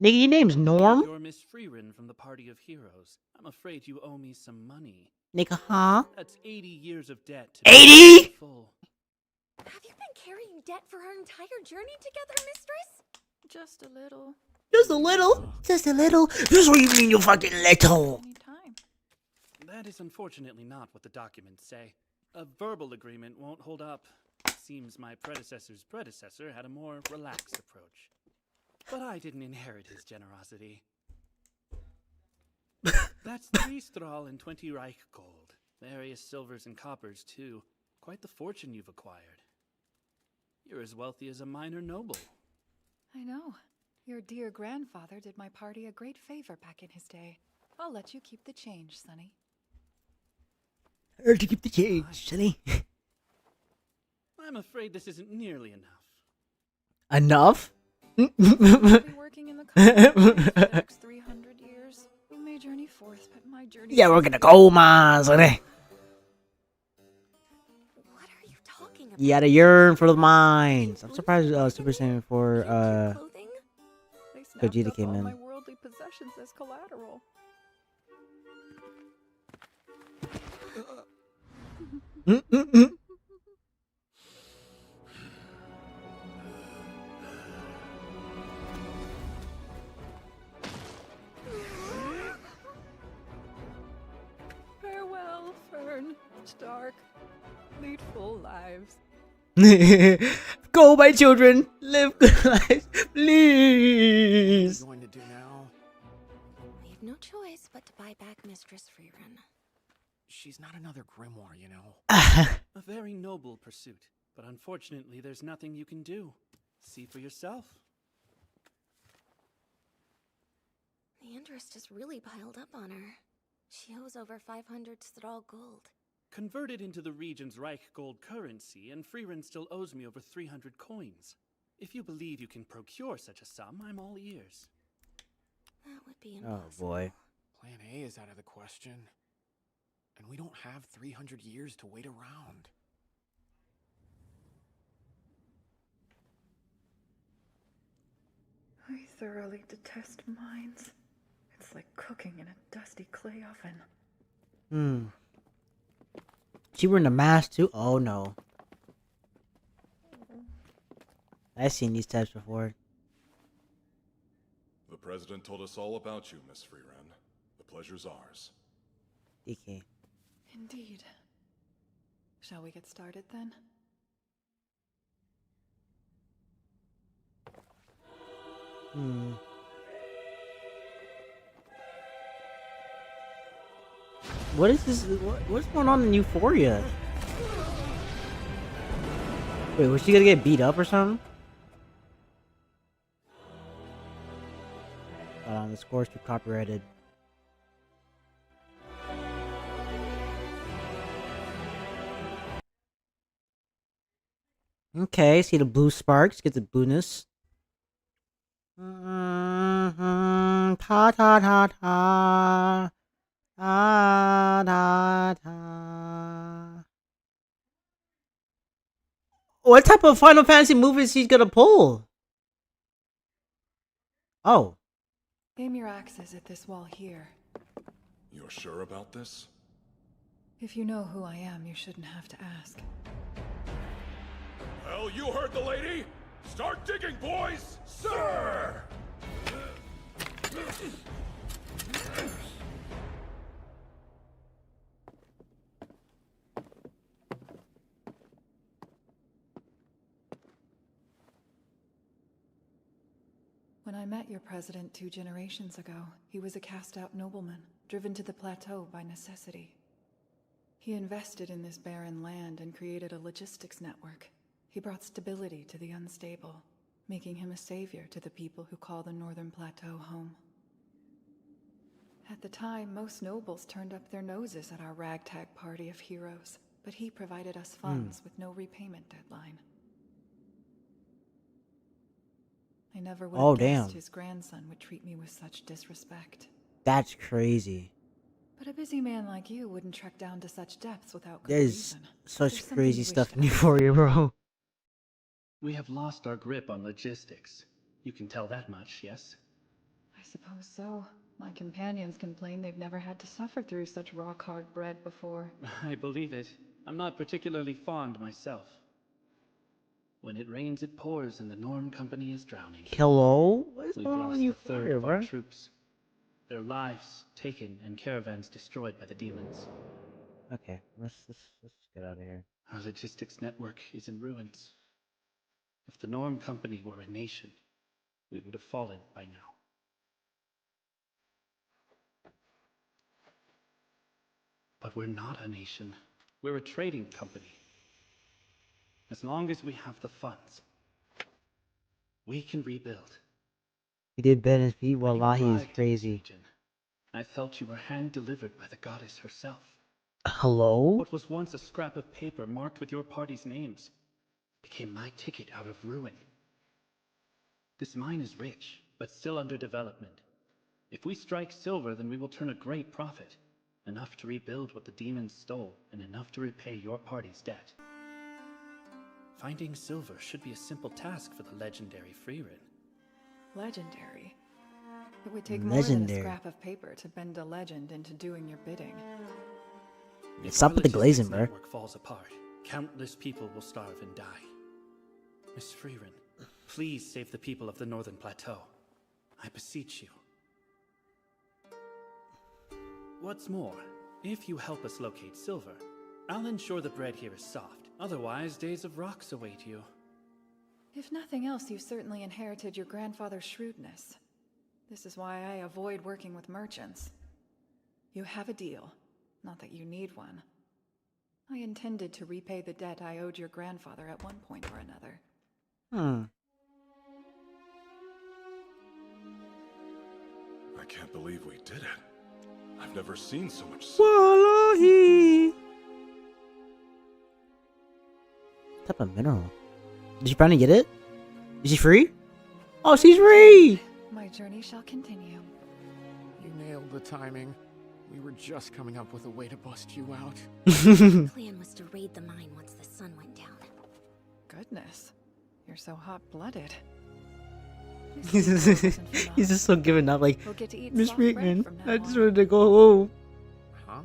Nigga, your name's Norm? You're Miss Freerin from the Party of Heroes. I'm afraid you owe me some money. Nigga, huh? That's 80 years of debt to 80? be full. Have you been carrying debt for our entire journey together, mistress? Just a little. Just a little? Just a little? Just what you mean, you fucking little? Anytime. That is unfortunately not what the documents say. A verbal agreement won't hold up. Seems my predecessor's predecessor had a more relaxed approach. But I didn't inherit his generosity. That's 3 straw and 20 Reich gold. Various silvers and coppers, too. Quite the fortune you've acquired. You're as wealthy as a minor noble. I know. Your dear grandfather did my party a great favor back in his day. I'll let you keep the change, Sonny. Heard you keep the change, Sonny. I'm afraid this isn't nearly enough. Enough? I'll be working in the coal mines for the next 300 years. You may journey forth, but my journey... Yeah, we're gonna coal mines, Sonny. What are you talking about? You gotta yearn for the mines. I'm surprised Super Saiyan 4 They snapped Gogeta up came all in. my worldly possessions as collateral. Farewell, Fern, Stark. Lead full lives. Go, my children. Live good lives, please. What are you going to do now? We have no choice but to buy back Mistress Freerin. She's not another grimoire, you know. A very noble pursuit, but unfortunately there's nothing you can do. See for yourself. The interest has really piled up on her. She owes over 500 straw gold. Converted into the region's Reich gold currency, and Freerin still owes me over 300 coins. If you believe you can procure such a sum, I'm all ears. That would be Oh impossible. boy. Plan A is out of the question. And we don't have 300 years to wait around. I thoroughly detest mines. It's like cooking in a dusty clay oven. She wearing a mask too? Oh no. I've seen these types before. The President told us all about you, Miss Freeran. The pleasure's ours. DK. Indeed. Shall we get started then? What is this? What's going on in Euphoria? Wait, was she gonna get beat up or something? Hold on, the score's too copyrighted. Okay, see the blue sparks, get the blueness. Ta ta ta ta. Ta ta ta. What type of Final Fantasy move is he gonna pull? Oh. Aim your axes at this wall here. You're sure about this? If you know who I am, you shouldn't have to ask. Well, you heard the lady! Start digging, boys! Sir! When I met your president 2 generations ago, he was a cast-out nobleman, driven to the plateau by necessity. He invested in this barren land and created a logistics network. He brought stability to the unstable, making him a savior to the people who call the Northern Plateau home. At the time, most nobles turned up their noses at our ragtag party of heroes, but he provided us funds with no repayment deadline. I never would Oh, have guessed damn. his grandson would treat me with such disrespect. That's crazy. But a busy man like you wouldn't trek down to such depths without good There's reason. such There's something crazy you stuff wish in to Euphoria, bro. We have lost our grip on logistics. You can tell that much, yes? I suppose so. My companions complain they've never had to suffer through such rock-hard bread before. I believe it. I'm not particularly fond myself. When it rains, it pours, and the Norm Company is drowning. Hello? What's We've going on lost with a third Euphoria, of our bro? troops. Their lives taken and caravans destroyed by the demons. Okay, let's get out of here. Our logistics network is in ruins. If the Norm Company were a nation, we would have fallen by now. But we're not a nation. We're a trading company. As long as we have the funds, we can rebuild. He did Ben his feet. When you Wallahi is arrived in this crazy. region, I felt you were hand-delivered by the goddess herself. Hello? What was once a scrap of paper marked with your party's names became my ticket out of ruin. This mine is rich, but still under development. If we strike silver, then we will turn a great profit. Enough to rebuild what the demons stole, and enough to repay your party's debt. Finding silver should be a simple task for the legendary Freerin. Legendary? It would take more than a Legendary. scrap of paper to bend a legend into doing your bidding. If Stop our with the glazing, logistics bro. network falls apart, countless people will starve and die. Miss Freerin, please save the people of the Northern Plateau. I beseech you. What's more, if you help us locate silver, I'll ensure the bread here is soft. Otherwise, days of rocks await you. If nothing else, you certainly inherited your grandfather's shrewdness. This is why I avoid working with merchants. You have a deal. Not that you need one. I intended to repay the debt I owed your grandfather at one point or another. I can't believe we did it. I've never seen so much Wallahi! What type of mineral? Did she finally get it? Is she free? Oh, she's free! My journey shall continue. You nailed the timing. We were just coming up with a way to bust you out. The plan was to raid the mine once the sun went down. Goodness, you're so hot-blooded. He's just so giving up, like, We'll get to eat Miss soft bread Reitman, from now I just on. wanted to go home. Huh?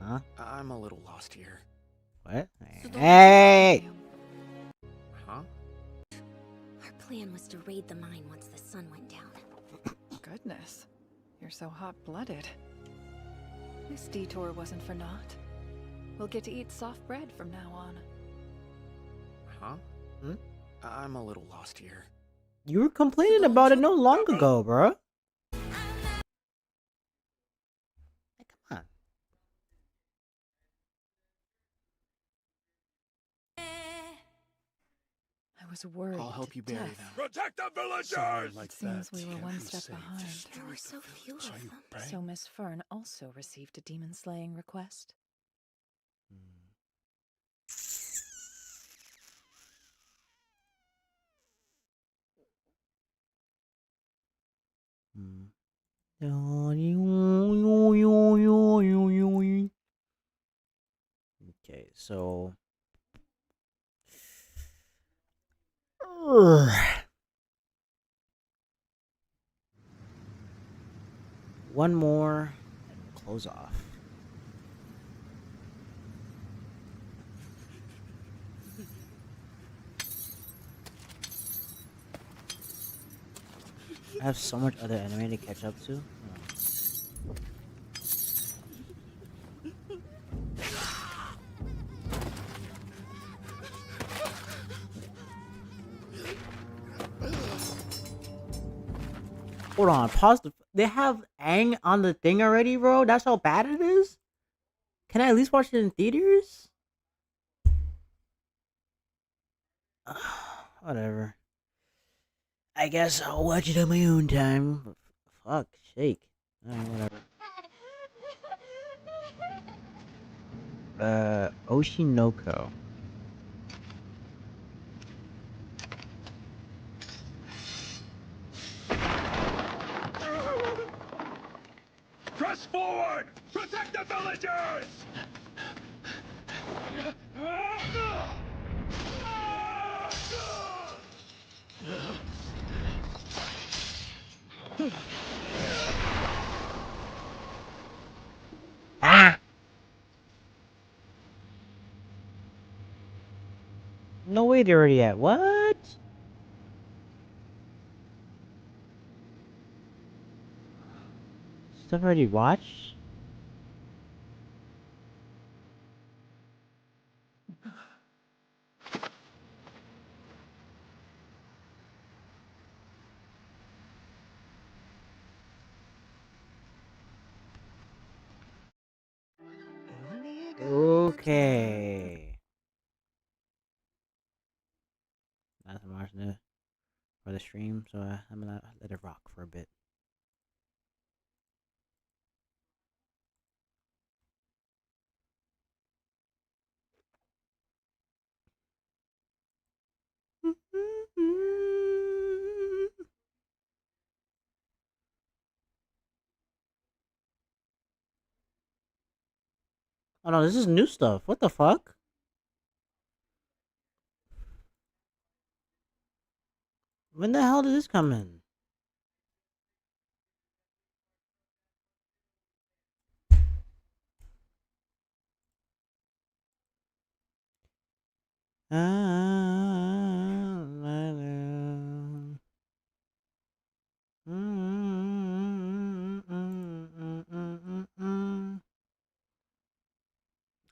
Huh? I'm a little lost here. What? Hey! Huh? Our plan was to raid the mine once the sun went down. Goodness, you're so hot-blooded. This detour wasn't for naught. We'll get to eat soft bread from now on. Huh? Hmm? I'm a little lost here. You were complaining about it no long ago, bro. Come on. I was worried. I'll help you bury death. them. Protect the villagers! Sorry, like It seems that we were can't one be step saved. behind. Destroy There were the so few of village. them. So Miss Fern also received a demon-slaying request? Okay, so one more and we'll close off. I have so much other anime to catch up to. Hold on, pause the. They have Aang on the thing already, bro? That's how bad it is? Can I at least watch it in theaters? Whatever. I guess I'll watch it on my own time. Fuck, shake. Whatever. Oshinoko. Press forward! Protect the villagers! Ah! No way they're already at what? Stuff already watched? Okay. That's watching it for the stream, so I'm gonna let it rock for a bit. Oh no, this is new stuff. What the fuck? When the hell did this come in?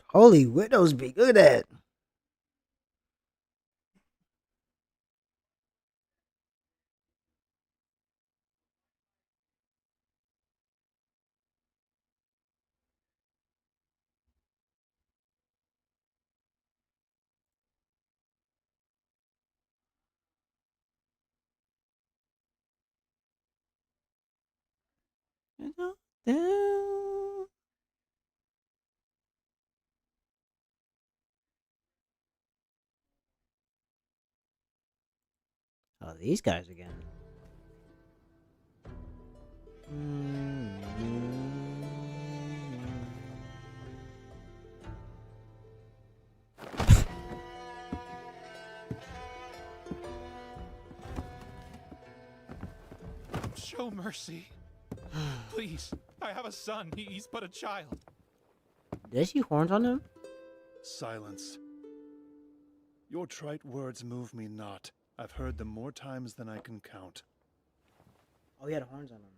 Holy widows be good at. Oh, these guys again. Show mercy. Please, I have a son. He's but a child. Did I see horns on him? Silence. Your trite words move me not. I've heard them more times than I can count. Oh, he had horns on him.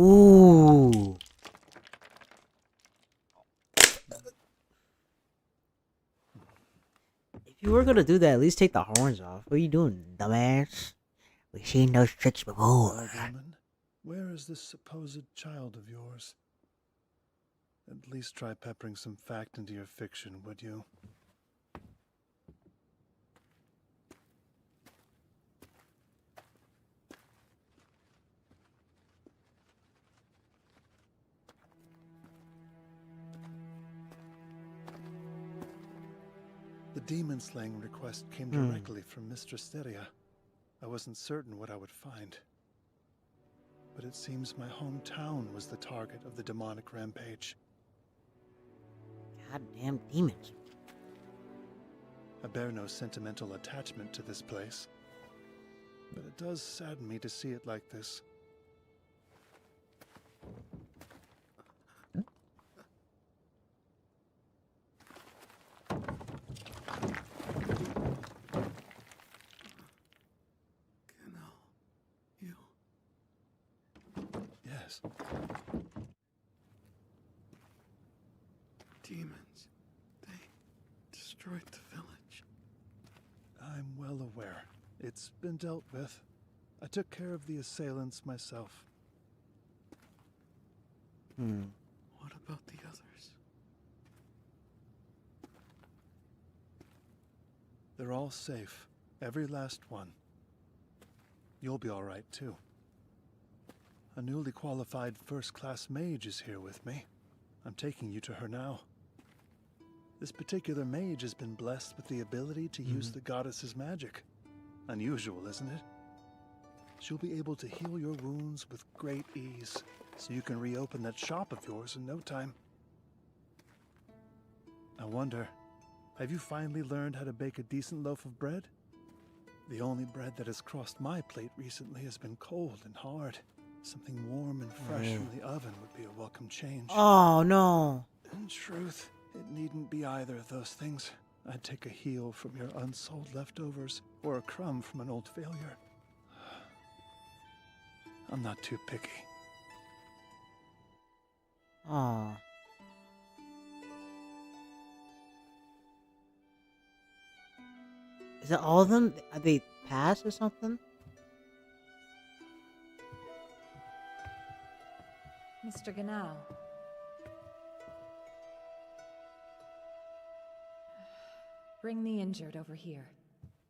Ooh. If you were gonna do that, at least take the horns off. What are you doing, dumbass? We've seen those tricks before. Alderman, where is this supposed child of yours? At least try peppering some fact into your fiction, would you? The demon-slaying request came directly from Mistress Steria. I wasn't certain what I would find. But it seems my hometown was the target of the demonic rampage. Goddamn demons. I bear no sentimental attachment to this place. But it does sadden me to see it like this. Yes. Demons. They destroyed the village. I'm well aware. It's been dealt with. I took care of the assailants myself. What about the others? They're all safe. Every last one. You'll be all right, too. A newly qualified first-class mage is here with me. I'm taking you to her now. This particular mage has been blessed with the ability to use the goddess's magic. Unusual, isn't it? She'll be able to heal your wounds with great ease, so you can reopen that shop of yours in no time. I wonder, have you finally learned how to bake a decent loaf of bread? The only bread that has crossed my plate recently has been cold and hard. Something warm and fresh from the oven would be a welcome change. Oh, no. In truth, it needn't be either of those things. I'd take a heel from your unsold leftovers, or a crumb from an old failure. I'm not too picky. Oh. Is that all of them? Are they passed or something? Mr. Ganao. Bring the injured over here.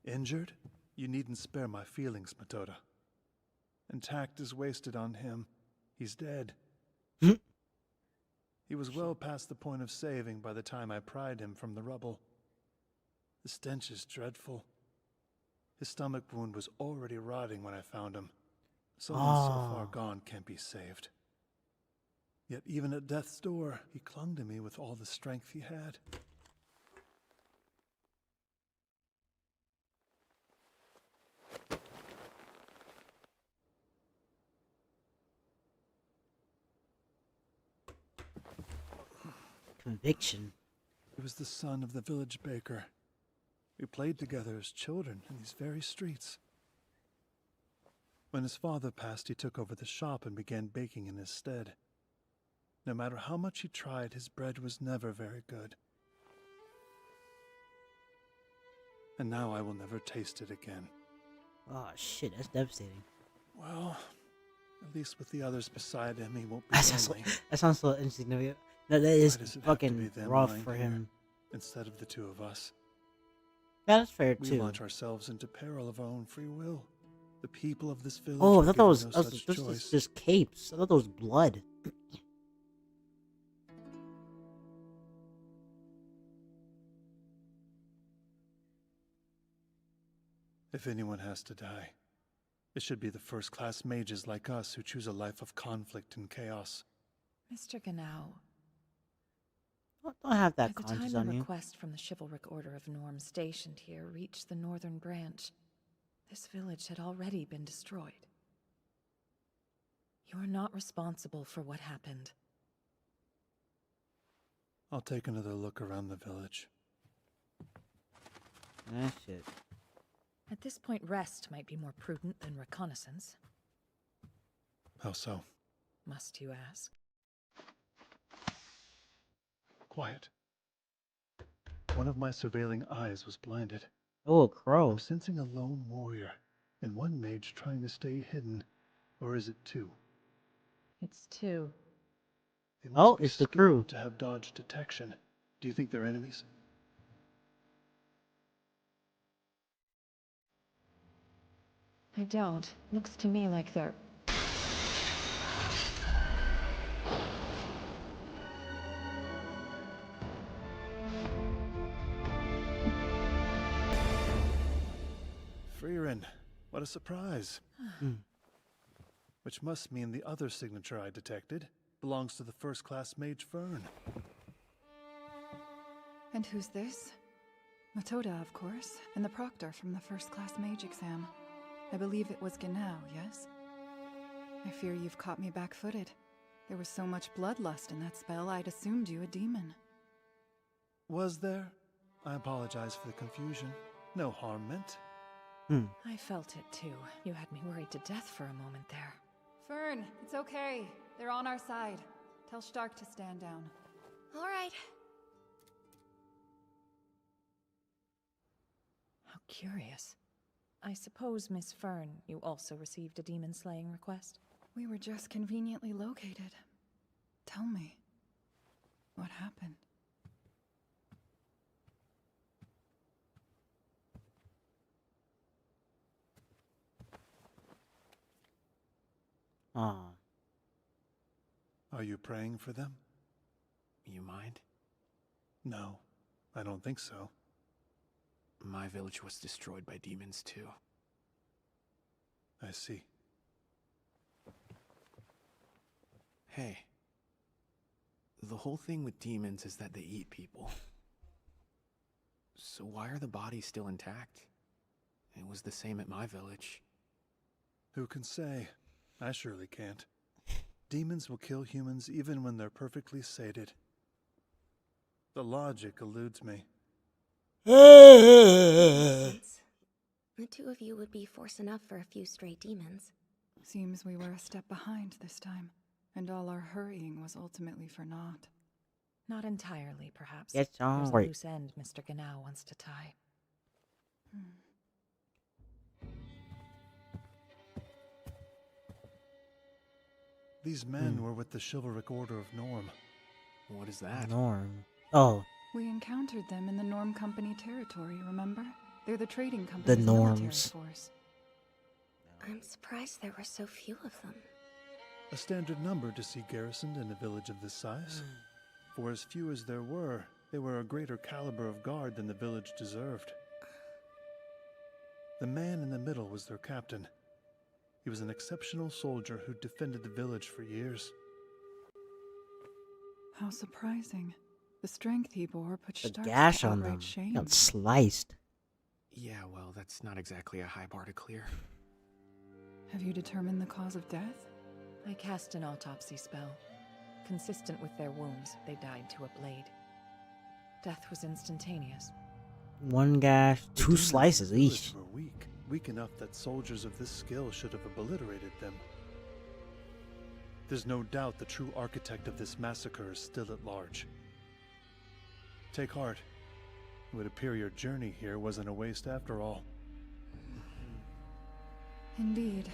Injured? You needn't spare my feelings, Matoda. And tact is wasted on him. He's dead. He was well past the point of saving by the time I pried him from the rubble. The stench is dreadful. His stomach wound was already rotting when I found him. Someone so far gone can't be saved. Yet even at death's door, he clung to me with all the strength he had. Conviction. He was the son of the village baker. We played together as children in these very streets. When his father passed, he took over the shop and began baking in his stead. No matter how much he tried, his bread was never very good. And now I will never taste it again. Oh shit, that's devastating. Well, at least with the others beside him, he won't be lonely. That sounds so insignificant. That is fucking rough for him. Instead of the two of us. Yeah, that's fair We too. launch ourselves into peril of our own free will. The people of this village. Oh, I thought that was, no such choice. just capes. I thought that was blood. If anyone has to die, it should be the first-class mages like us who choose a life of conflict and chaos. Mr. Ganao. Don't have that By the conscience time on the you. request from the chivalric order of Norm stationed here reached the northern branch, this village had already been destroyed. You are not responsible for what happened. I'll take another look around the village. Ah, shit. At this point, rest might be more prudent than reconnaissance. How so? Must you ask? Quiet. One of my surveilling eyes was blinded. Oh, a crow. I'm sensing a lone warrior, and one mage trying to stay hidden. Or is it two? It's two. They must Oh, be it's the crew. skilled to have dodge detection. Do you think they're enemies? I don't. Looks to me like they're... Freerin, what a surprise. Which must mean the other signature I detected belongs to the first-class mage Fern. And who's this? Matoda, of course, and the proctor from the first-class mage exam. I believe it was Ganao, yes? I fear you've caught me back-footed. There was so much bloodlust in that spell, I'd assumed you a demon. Was there? I apologize for the confusion. No harm meant. I felt it too. You had me worried to death for a moment there. Fern, it's okay. They're on our side. Tell Stark to stand down. All right. How curious. I suppose, Miss Fern, you also received a demon-slaying request? We were just conveniently located. Tell me, what happened? Are you praying for them? You mind? No, I don't think so. My village was destroyed by demons too. I see. Hey. The whole thing with demons is that they eat people. So why are the bodies still intact? It was the same at my village. Who can say? I surely can't. Demons will kill humans even when they're perfectly sated. The logic eludes me. The two of you would be force enough for a few stray demons. Seems we were a step behind this time, and all our hurrying was ultimately for naught. Not entirely, perhaps. It's all There's right. a loose end Mr. Ganau wants to tie. These men were with the chivalric order of Norm. What is that? Norm. Oh. We encountered them in the Norm Company territory, remember? They're the trading The company's Norms. military force. I'm surprised there were so few of them. A standard number to see garrisoned in a village of this size. For as few as there were, they were a greater caliber of guard than the village deserved. The man in the middle was their captain. He was an exceptional soldier who defended the village for years. How surprising. The strength he bore put The Stark gash to on them. outright shame. Got sliced. Yeah, well, that's not exactly a high bar to clear. Have you determined the cause of death? I cast an autopsy spell. Consistent with their wounds, they died to a blade. Death was instantaneous. One gash, The two demons slices in the village each. were weak enough that soldiers of this skill should have obliterated them. There's no doubt the true architect of this massacre is still at large. Take heart. It would appear your journey here wasn't a waste after all. Indeed.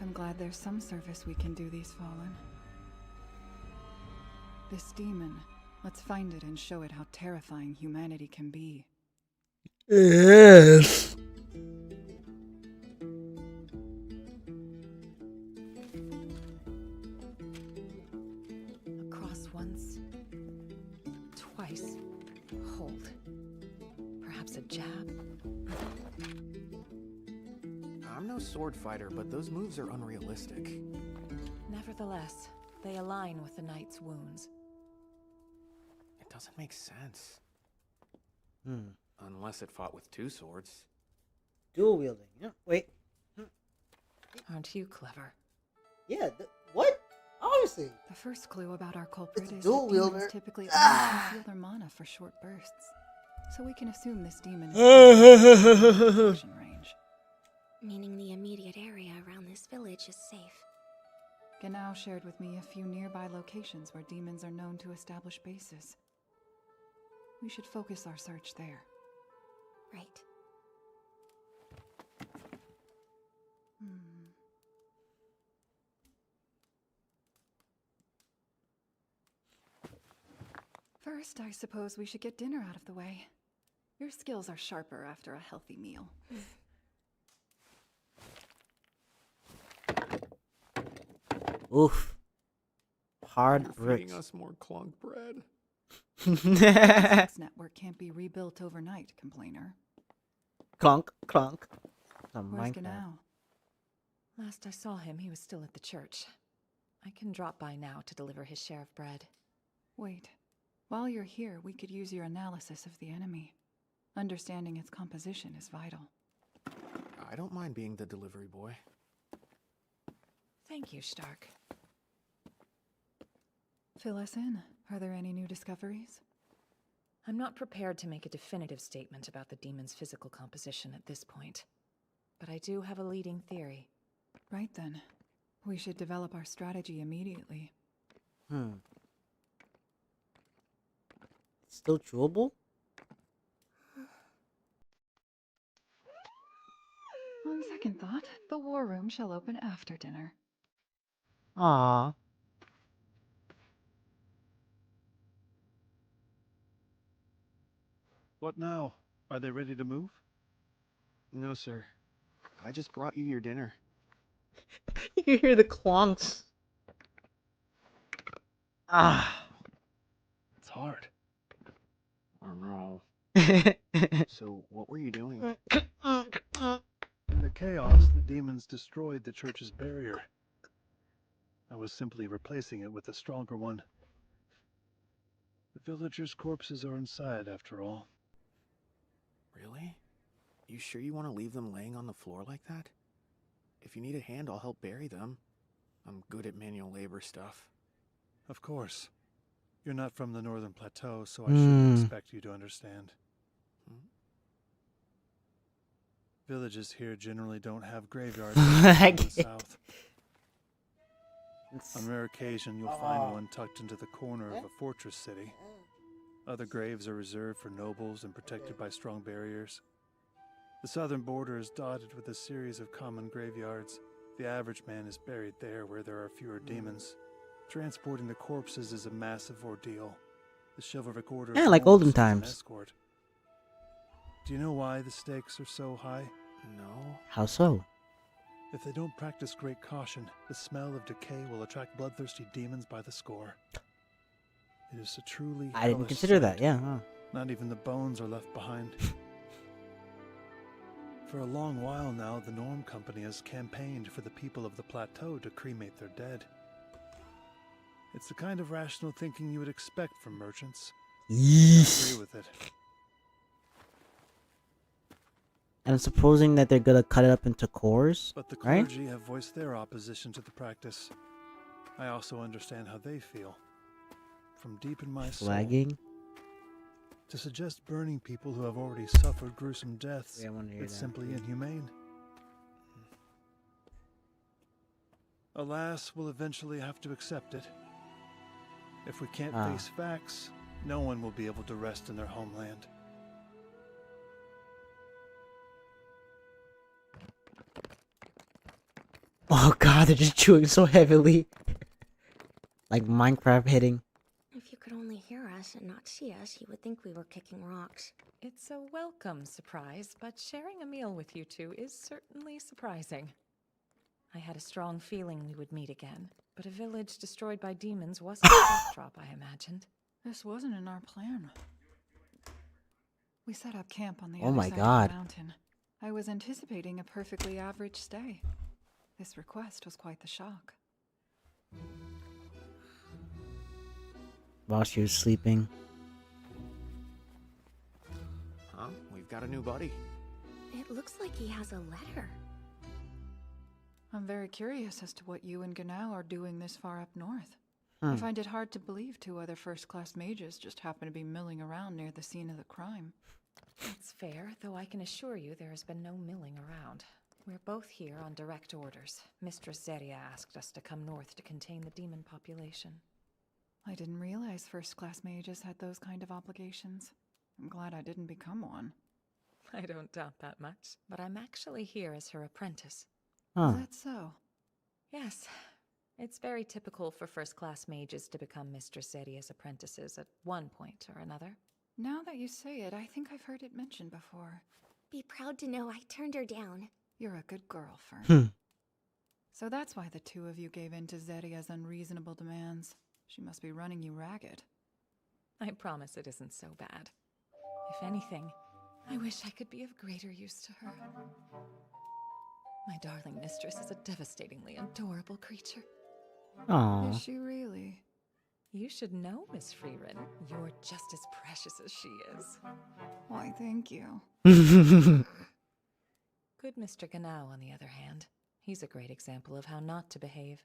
I'm glad there's some service we can do these fallen. This demon, let's find it and show it how terrifying humanity can be. Yes. Across once, twice, hold. Perhaps a jab? I'm no sword fighter, but those moves are unrealistic. Nevertheless, they align with the knight's wounds. It doesn't make sense. Hmm. Unless it fought with two swords. Dual wielding. Yeah. Wait. Aren't you clever? Yeah. What? Obviously. The first clue about our culprit It's a is dual that demons wielder. typically Ah! only conceal their mana for short bursts. So we can assume this demon is protection range. Meaning the immediate area around this village is safe. Ganau shared with me a few nearby locations where demons are known to establish bases. We should focus our search there. Right. First, I suppose we should get dinner out of the way. Your skills are sharper after a healthy meal. Oof. Hard You're bricks. feeding us more clunk bread. This network can't be rebuilt overnight, complainer. Clunk, clunk. Where's Ganau? Last I saw him, he was still at the church. I can drop by now to deliver his share of bread. Wait. While you're here, we could use your analysis of the enemy. Understanding its composition is vital. I don't mind being the delivery boy. Thank you, Stark. Fill us in. Are there any new discoveries? I'm not prepared to make a definitive statement about the demon's physical composition at this point. But I do have a leading theory. Right then. We should develop our strategy immediately. Still chewable? On second thought, the war room shall open after dinner. Aww. What now? Are they ready to move? No, sir. I just brought you your dinner. You hear the clonks. Ah. It's hard. I don't know. So, what were you doing? In the chaos, the demons destroyed the church's barrier. I was simply replacing it with a stronger one. The villagers' corpses are inside, after all. Really? You sure you want to leave them laying on the floor like that? If you need a hand, I'll help bury them. I'm good at manual labor stuff. Of course. You're not from the Northern Plateau, so I shouldn't expect you to understand. Villages here generally don't have graveyards in the south. On rare occasion, you'll find one tucked into the corner of a fortress city. Other graves are reserved for nobles and protected by strong barriers. The southern border is dotted with a series of common graveyards. The average man is buried there where there are fewer demons. Transporting the corpses is a massive ordeal. The chivalric order Yeah, like olden serves as an times. escort. Do you know why the stakes are so high? No. How so? If they don't practice great caution, the smell of decay will attract bloodthirsty demons by the score. It is a truly I didn't hellish consider that, sight. yeah. Huh. Not even the bones are left behind. For a long while now, the Norm Company has campaigned for the people of the plateau to cremate their dead. It's the kind of rational thinking you would expect from merchants. I agree with it. And supposing that they're gonna cut it up into cores, But the right? clergy have voiced their opposition to the practice. I also understand how they feel. From deep in my soul. Flagging. To suggest burning people who have already suffered gruesome deaths, Yeah, I wanna hear it's that. simply inhumane. Alas, we'll eventually have to accept it. If we can't face facts, no one will be able to rest in their homeland. Oh god, they're just chewing so heavily. Like Minecraft hitting. If you could only hear us and not see us, you would think we were kicking rocks. It's a welcome surprise, but sharing a meal with you two is certainly surprising. I had a strong feeling we would meet again, but a village destroyed by demons wasn't the backdrop I imagined. This wasn't in our plan. We set up camp on the Oh other my side God. of the mountain. I was anticipating a perfectly average stay. This request was quite the shock. While she was sleeping. Huh? We've got a new buddy. It looks like he has a letter. I'm very curious as to what you and Ganao are doing this far up north. Hmm. I find it hard to believe two other first-class mages just happen to be milling around near the scene of the crime. That's fair, though I can assure you there has been no milling around. We're both here on direct orders. Mistress Zeria asked us to come north to contain the demon population. I didn't realize first-class mages had those kind of obligations. I'm glad I didn't become one. I don't doubt that much, but I'm actually here as her apprentice. Is that so? Yes. It's very typical for first-class mages to become Mistress Zeria's apprentices at one point or another. Now that you say it, I think I've heard it mentioned before. Be proud to know I turned her down. You're a good girl, Fern. Hmm. So that's why the two of you gave in to Zeria's unreasonable demands. She must be running you ragged. I promise it isn't so bad. If anything, I wish I could be of greater use to her. My darling mistress is a devastatingly adorable creature. Aww. Is she really? You should know, Miss Freerin. You're just as precious as she is. Why, thank you. Good Mr. Ganao, on the other hand. He's a great example of how not to behave.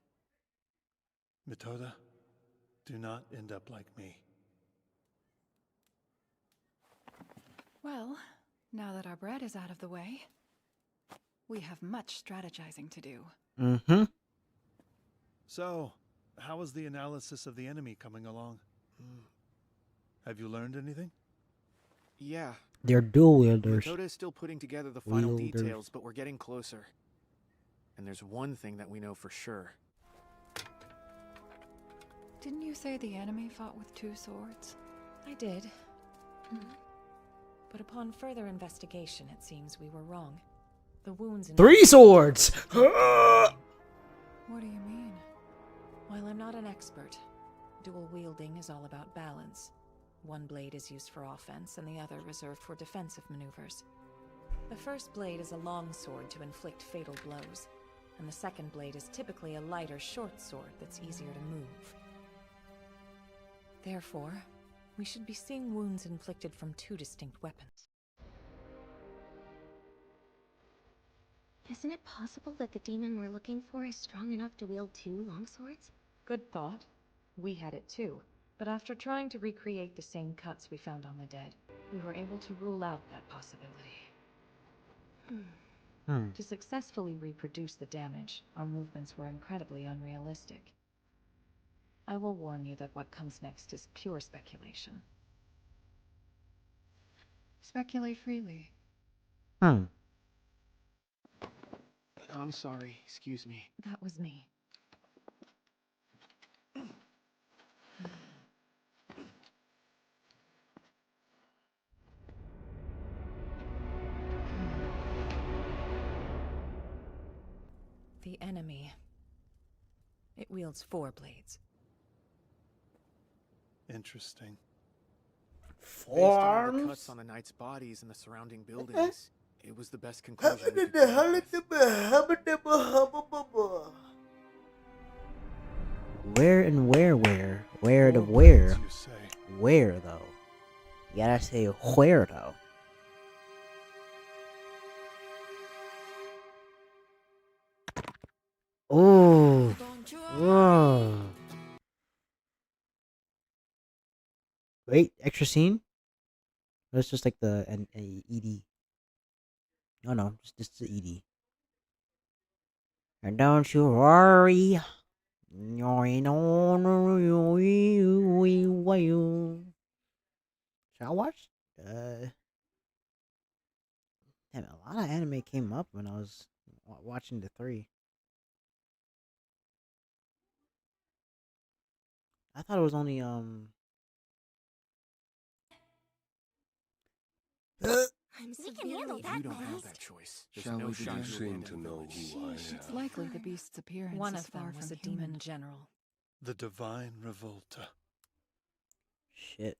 Metoda, do not end up like me. Well, now that our bread is out of the way, we have much strategizing to do. Mm-hmm. So, how is the analysis of the enemy coming along? Have you learned anything? Yeah. They're dual wielders. Metoda is still putting together the final Wielders. details, but we're getting closer. And there's one thing that we know for sure. Didn't you say the enemy fought with two swords? I did. But upon further investigation, it seems we were wrong. The wounds in 3 swords! What do you mean? While I'm not an expert, Dual wielding is all about balance. One blade is used for offense and the other reserved for defensive maneuvers. The first blade is a long sword to inflict fatal blows, and the second blade is typically a lighter short sword that's easier to move. Therefore, we should be seeing wounds inflicted from two distinct weapons. Isn't it possible that the demon we're looking for is strong enough to wield two longswords? Good thought. We had it too, but after trying to recreate the same cuts we found on the dead, we were able to rule out that possibility. To successfully reproduce the damage, our movements were incredibly unrealistic. I will warn you that what comes next is pure speculation. Speculate freely. I'm sorry, excuse me. That was me. The enemy. It wields 4 blades. Interesting. Based on all the Forms? cuts on the knight's bodies and the surrounding buildings, it was the best conclusion we could come up with. Where and where? Where to where? Where though? You gotta say where though. Ooh. Whoa. Wait, extra scene? That's just like the an ED. Oh no, just the ED. And don't you worry. Should I watch? Damn, a lot of anime came up when I was watching the 3. I thought it was only We can handle that. You don't have that choice. There's Shall no we shot begin? you'll Seem end to in know village. who I It's am. likely the beast's appearance One is of them far was a from human. demon general. The Divine Revolta. shit.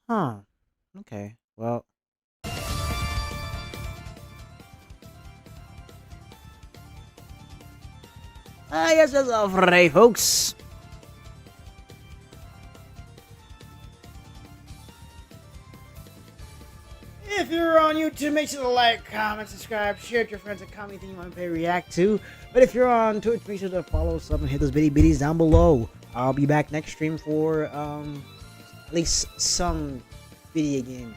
Huh. Okay. Well. I guess that's all for today, folks. If you're on YouTube, make sure to like, comment, subscribe, share with your friends, and comment anything you want to react to. But if you're on Twitch, make sure to follow, sub, and hit those bitty bitties down below. I'll be back next stream for at least some video game.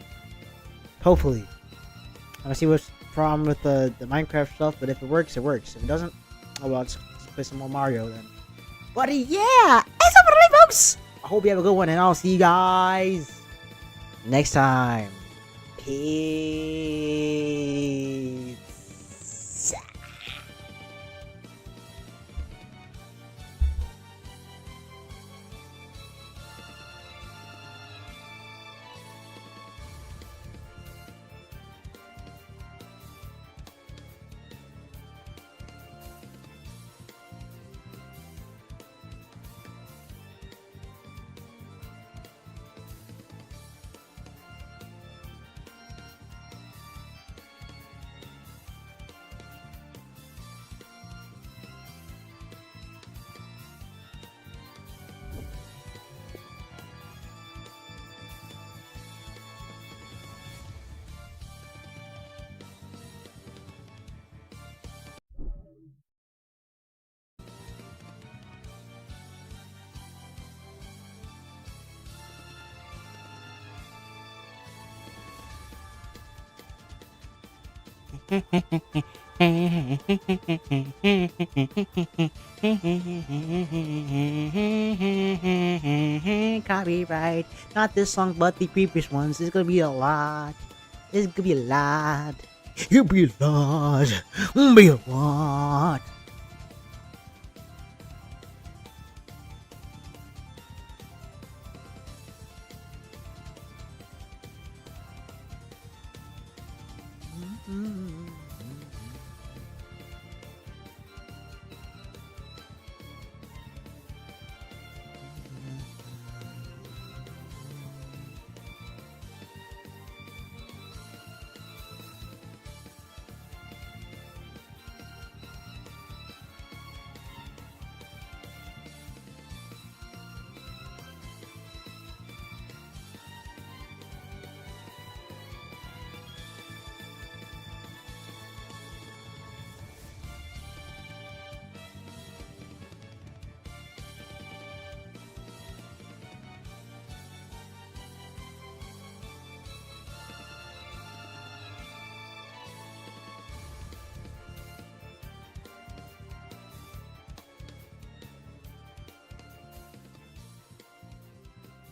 Hopefully. I see what's the problem with the Minecraft stuff, but if it works, it works. If it doesn't, oh well, let's play some more Mario then. But yeah, it's over today, folks. I hope you have a good one, and I'll see you guys next time. Peace. Copyright. Not this song, but the previous ones. It's gonna be a lot. It's gonna be a lot. It'll be a lot. It'll be a lot.